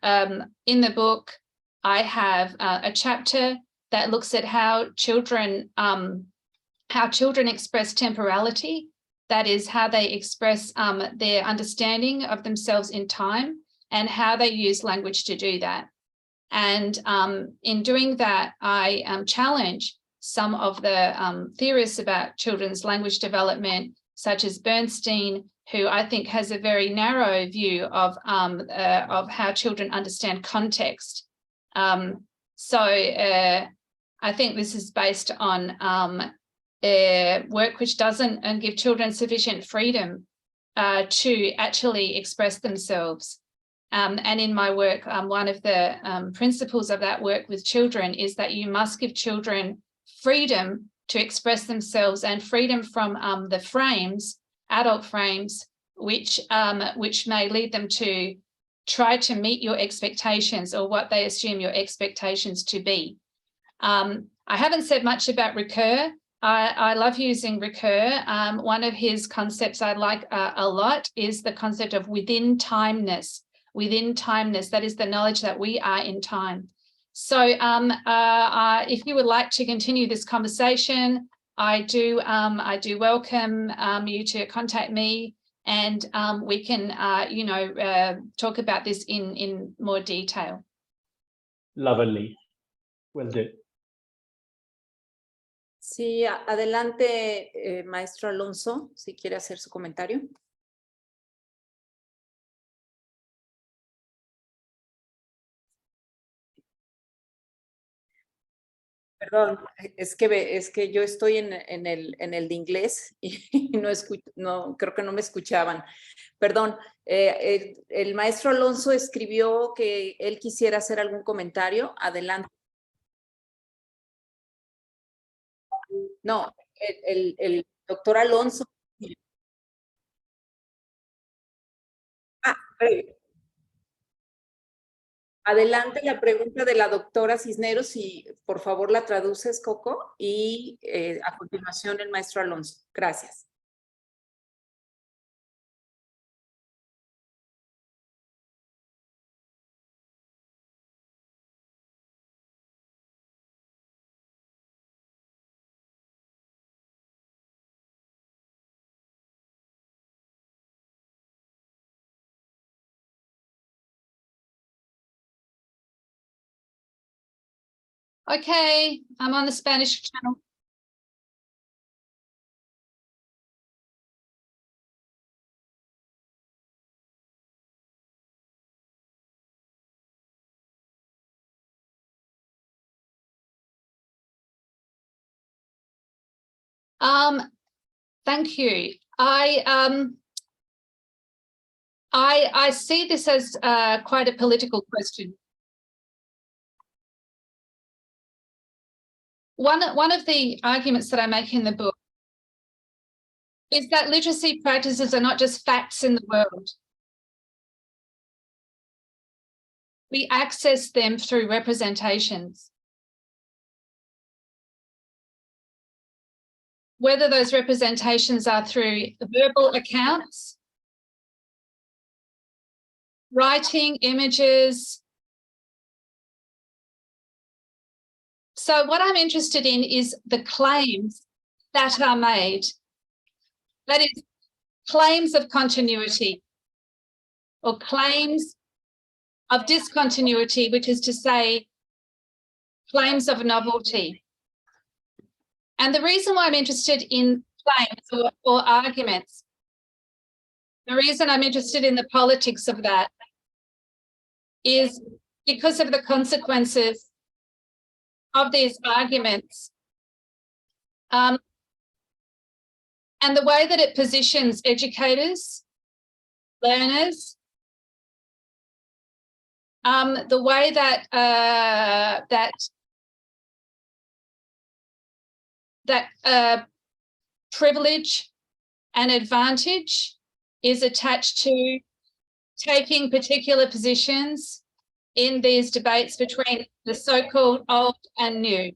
in the book I have a chapter that looks at how children express temporality, that is how they express their understanding of themselves in time and how they use language to do that. And in doing that, I challenge some of the theorists about children's language development, such as Bernstein, who I think has a very narrow view of how children understand context. So I think this is based on work which doesn't give children sufficient freedom to actually express themselves. And in my work, one of the principles of that work with children is that you must give children freedom to express themselves and freedom from the frames, adult frames, which may lead them to try to meet your expectations or what they assume your expectations to be. I haven't said much about Ricoeur. I love using Ricoeur. One of his concepts I like a lot is the concept of within timeness. Within timeness, that is the knowledge that we are in time. So if you would like to continue this conversation, I do welcome you to contact me, and we can talk about this in more detail.
Lovely. Will do.
Sí, adelante, maestro Alonso, si quiere hacer su comentario. Perdón, es que yo estoy en el de inglés y no, creo que no me escuchaban. Perdón, el maestro Alonso escribió que él quisiera hacer algún comentario. Adelante. No, el doctor Alonso. Ah, adelante la pregunta de la doctora Cisneros, si por favor la traduces, Coco, y a continuación el maestro Alonso. Gracias.
Okay, I'm on the Spanish channel. Thank you. I see this as quite a political question. One of the arguments that I make in the book is that literacy practices are not just facts in the world. We access them through representations. Whether those representations are through verbal accounts, writing, images. So what I'm interested in is the claims that are made. That is, claims of continuity or claims of discontinuity, which is to say, claims of novelty. And the reason why I'm interested in claims or arguments, the reason I'm interested in the politics of that is because of the consequences of these arguments and the way that it positions educators, learners, the way that privilege and advantage is attached to taking particular positions in these debates between the so-called old and new.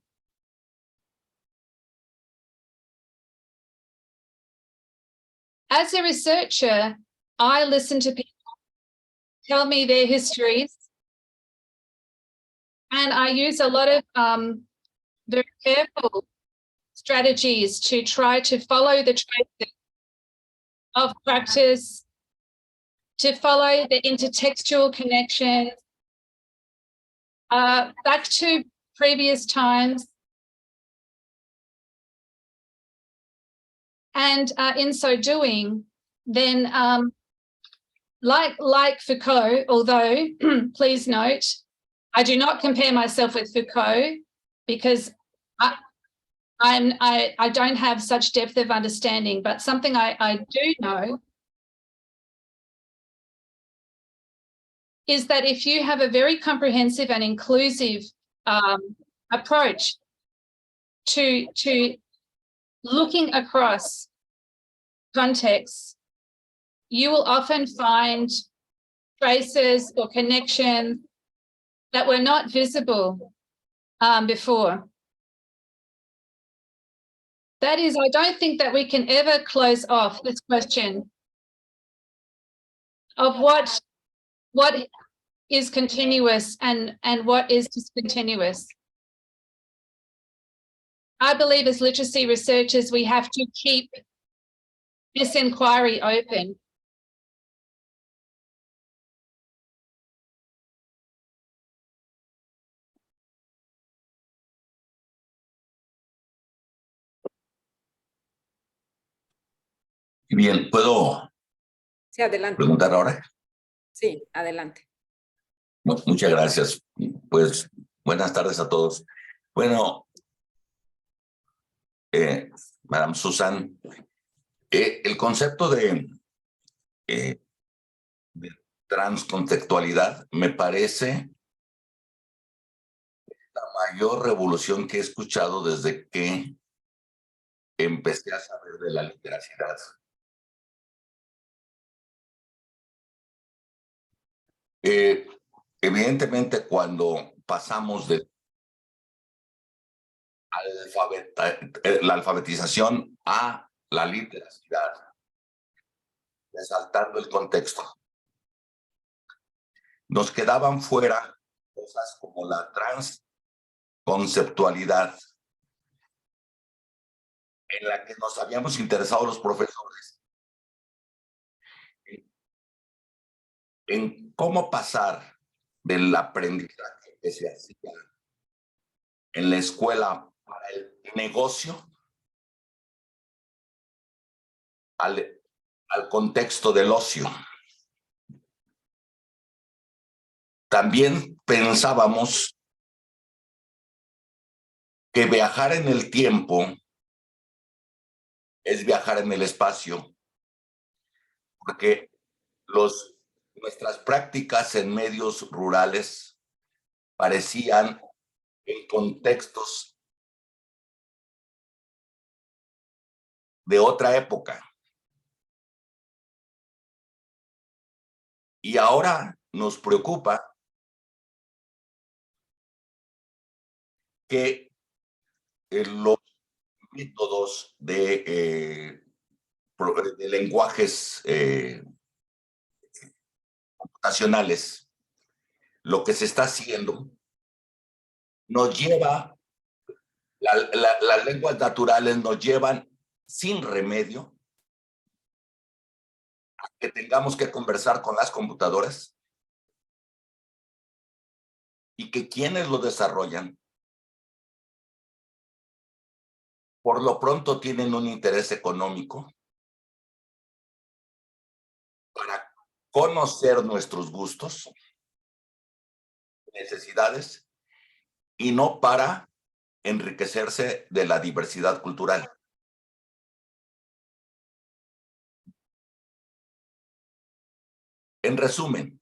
As a researcher, I listen to people tell me their histories, and I use a lot of very careful strategies to try to follow the traces of practice, to follow the intertextual connections back to previous times. And in so doing, then like Foucault, although please note, I do not compare myself with Foucault because I don't have such depth of understanding, but something I do know is that if you have a very comprehensive and inclusive approach to looking across contexts, you will often find traces or connections that were not visible before. That is, I don't think that we can ever close off this question of what is continuous and what is discontinuous. I believe as literacy researchers, we have to keep this inquiry open.
Bien, ¿puedo
Sí, adelante.
preguntar ahora?
Sí, adelante.
Muchas gracias. Pues buenas tardes a todos. Bueno, Madame Susan, el concepto de transcontextualidad me parece la mayor revolución que he escuchado desde que empecé a saber de la literacidad. Evidentemente, cuando pasamos de la alfabetización a la literacidad, resaltando el contexto, nos quedaban fuera cosas como la transconceptualidad, en la que nos habíamos interesado los profesores en cómo pasar del aprendizaje que se hacía en la escuela para el negocio al contexto del ocio. También pensábamos que viajar en el tiempo es viajar en el espacio, porque nuestras prácticas en medios rurales parecían en contextos de otra época. Y ahora nos preocupa que los métodos de lenguajes computacionales, lo que se está haciendo, nos lleva, las lenguas naturales nos llevan sin remedio a que tengamos que conversar con las computadoras y que quienes lo desarrollan por lo pronto tienen un interés económico para conocer nuestros gustos, necesidades, y no para enriquecerse de la diversidad cultural. En resumen,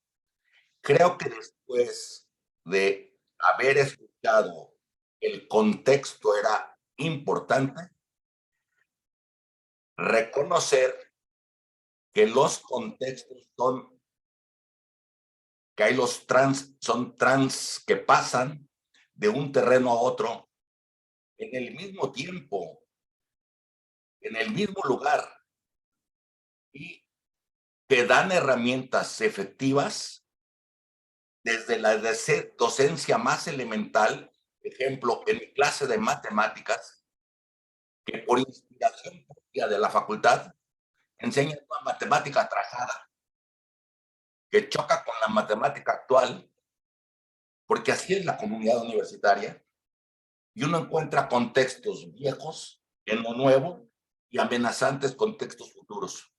creo que después de haber escuchado el contexto era importante reconocer que los contextos que hay son trans que pasan de un terreno a otro en el mismo tiempo, en el mismo lugar, y que dan herramientas efectivas desde la docencia más elemental. Ejemplo, en mi clase de matemáticas, que por inspiración propia de la facultad enseñan una matemática atrasada que choca con la matemática actual, porque así es la comunidad universitaria, y uno encuentra contextos viejos en lo nuevo y amenazantes contextos futuros.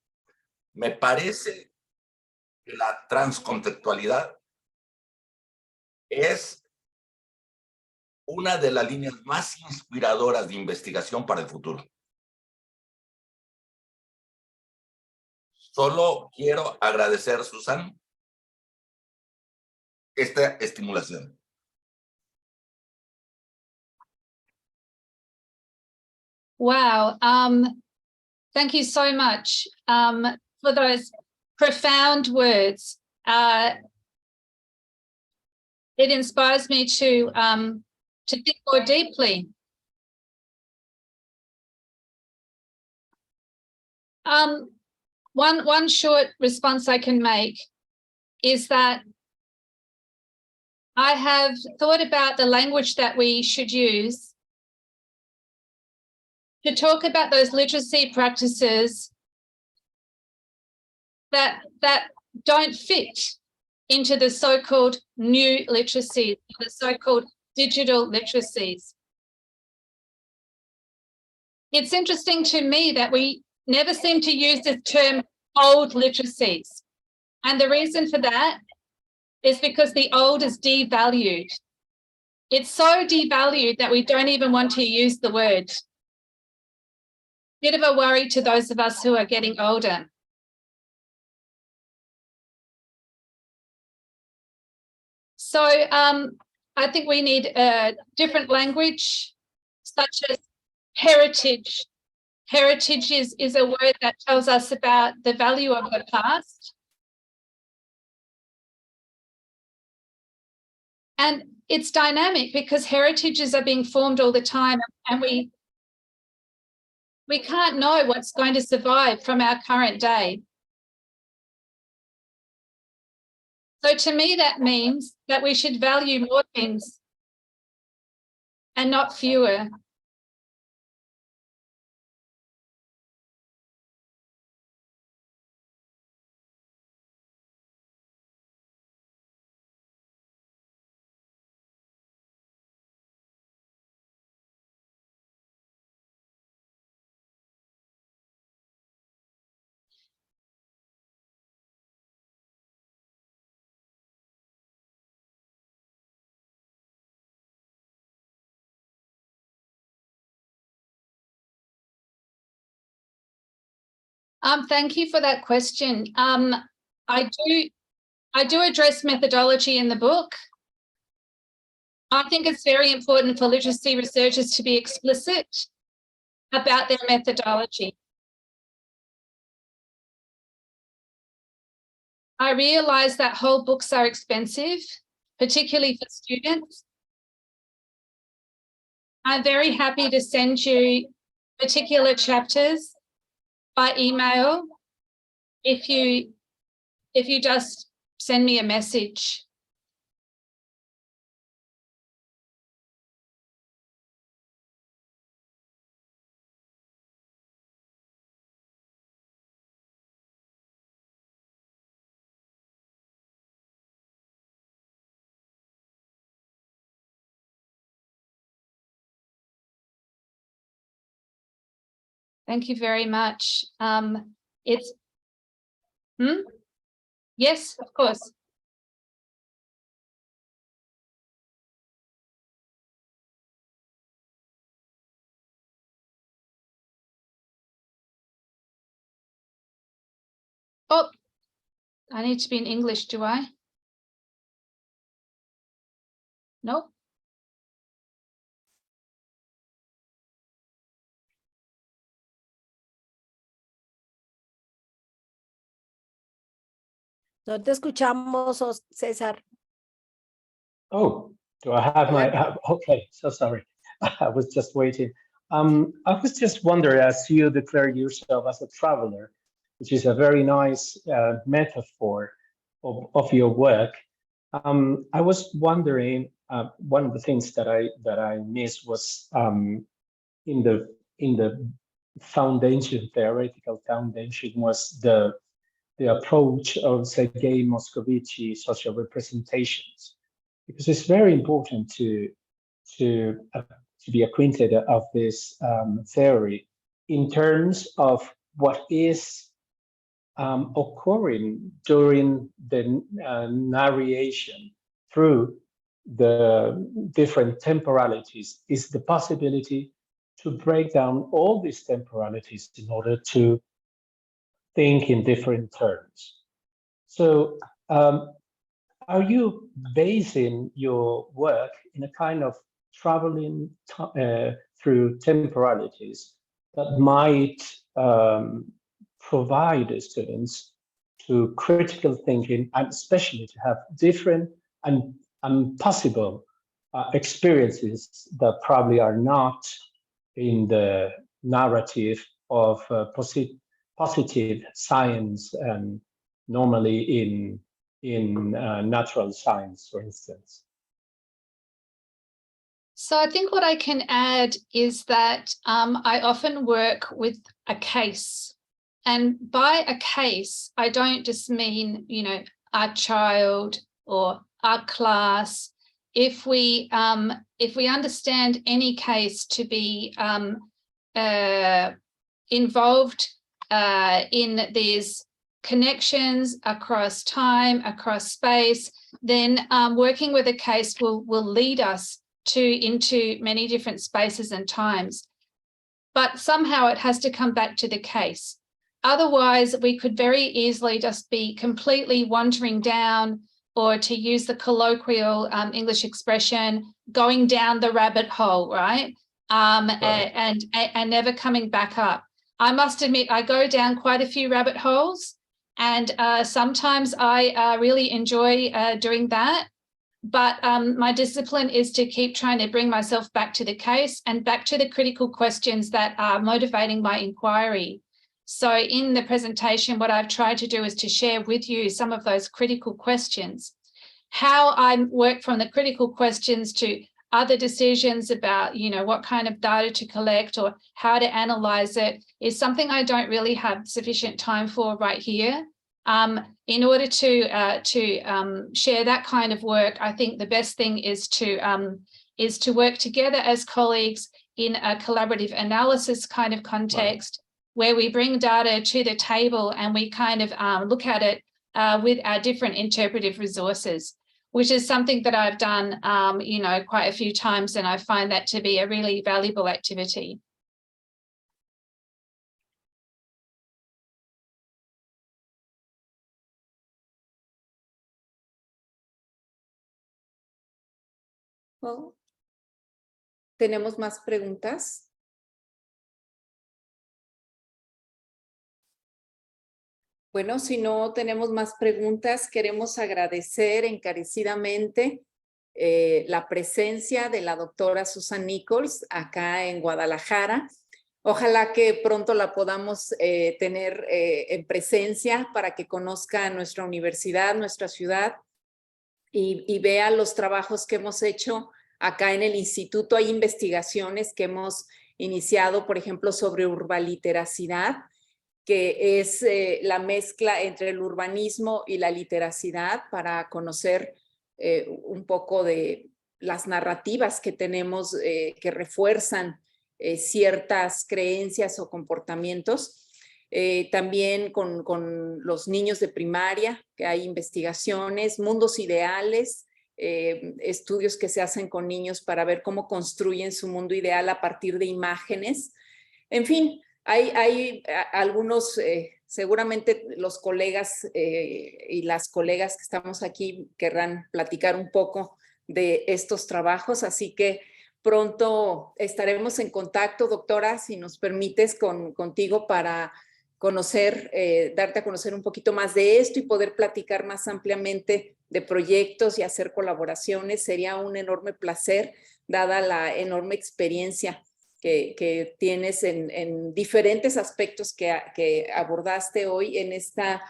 Me parece que la transcontextualidad es una de las líneas más inspiradoras de investigación para el futuro. Solo quiero agradecer, Susan, esta estimulación.
Wow. Thank you so much for those profound words. It inspires me to think more deeply. One short response I can make is that I have thought about the language that we should use to talk about those literacy practices that don't fit into the so-called new literacies, the so-called digital literacies. It's interesting to me that we never seem to use this term old literacies. And the reason for that is because the old is devalued. It's so devalued that we don't even want to use the word. bit of a worry to those of us who are getting older. So I think we need a different language, such as heritage. Heritage is a word that tells us about the value of the past. And it's dynamic because heritages are being formed all the time, and we can't know what's going to survive from our current day. So to me, that means that we should value more things and not fewer. Thank you for that question. I do address methodology in the book. I think it's very important for literacy researchers to be explicit about their methodology. I realise that whole books are expensive, particularly for students. I'm very happy to send you particular chapters by email if you just send me a message. Thank you very much. It's Yes, of course. Oh, I need to be in English, do I? No.
No te escuchamos, César.
Oh, do I have my, okay, so sorry. I was just waiting. I was just wondering, as you declare yourself as a traveler, which is a very nice metaphor of your work, I was wondering, one of the things that I missed was in the foundation, theoretical foundation, was the approach of Sergei Moscovici social representations, because it's very important to be acquainted of this theory in terms of what is occurring during the narration through the different temporalities. Is the possibility to break down all these temporalities in order to think in different terms. So are you basing your work in a kind of traveling through temporalities that might provide the students to critical thinking, and especially to have different and possible experiences that probably are not in the narrative of positive science and normally in natural science, for instance?
So I think what I can add is that I often work with a case. And by a case, I don't just mean, our child or our class. If we understand any case to be involved in these connections across time, across space, then working with a case will lead us into many different spaces and times. but somehow it has to come back to the case. Otherwise, we could very easily just be completely wandering down, or to use the colloquial English expression, going down the rabbit hole, right? And never coming back up. I must admit, I go down quite a few rabbit holes, and sometimes I really enjoy doing that. But my discipline is to keep trying to bring myself back to the case and back to the critical questions that are motivating my inquiry. So in the presentation, what I've tried to do is to share with you some of those critical questions. How I work from the critical questions to other decisions about, you know, what kind of data to collect or how to analyze it is something I don't really have sufficient time for right here. In order to share that kind of work, I think the best thing is to work together as colleagues in a collaborative analysis kind of context, where we bring data to the table and we kind of look at it with our different interpretive resources, which is something that I've done, you know, quite a few times, and I find that to be a really valuable activity.
Well, ¿tenemos más preguntas? Bueno, si no tenemos más preguntas, queremos agradecer encarecidamente la presencia de la doctora Susan Nichols acá en Guadalajara. Ojalá que pronto la podamos tener en presencia para que conozca nuestra universidad, nuestra ciudad y vea los trabajos que hemos hecho acá en el instituto. Hay investigaciones que hemos iniciado, por ejemplo, sobre urbaliteracidad, que es la mezcla entre el urbanismo y la literacidad para conocer un poco de las narrativas que tenemos que refuerzan ciertas creencias o comportamientos. También con los niños de primaria, que hay investigaciones, mundos ideales, estudios que se hacen con niños para ver cómo construyen su mundo ideal a partir de imágenes. En fin, hay algunos, seguramente los colegas y las colegas que estamos aquí querrán platicar un poco de estos trabajos, así que pronto estaremos en contacto, doctora, si nos permites, contigo para conocer, darte a conocer un poquito más de esto y poder platicar más ampliamente de proyectos y hacer colaboraciones. Sería un enorme placer, dada la enorme experiencia que tienes en diferentes aspectos que abordaste hoy en esta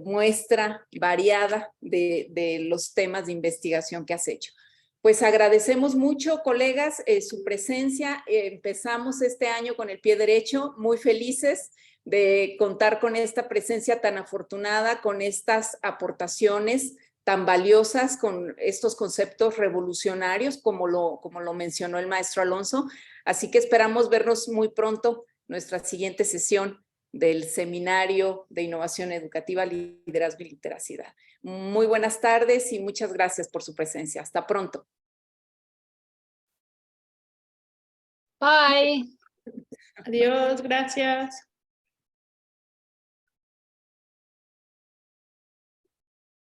muestra variada de los temas de investigación que has hecho. Pues agradecemos mucho, colegas, su presencia. Empezamos este año con el pie derecho, muy felices de contar con esta presencia tan afortunada, con estas aportaciones tan valiosas, con estos conceptos revolucionarios, como lo mencionó el maestro Alonso. Así que esperamos vernos muy pronto, nuestra siguiente sesión del Seminario de Innovación Educativa, Liderazgo y Literacidad. Muy buenas tardes y muchas gracias por su presencia. Hasta pronto.
Bye.
Adiós, gracias.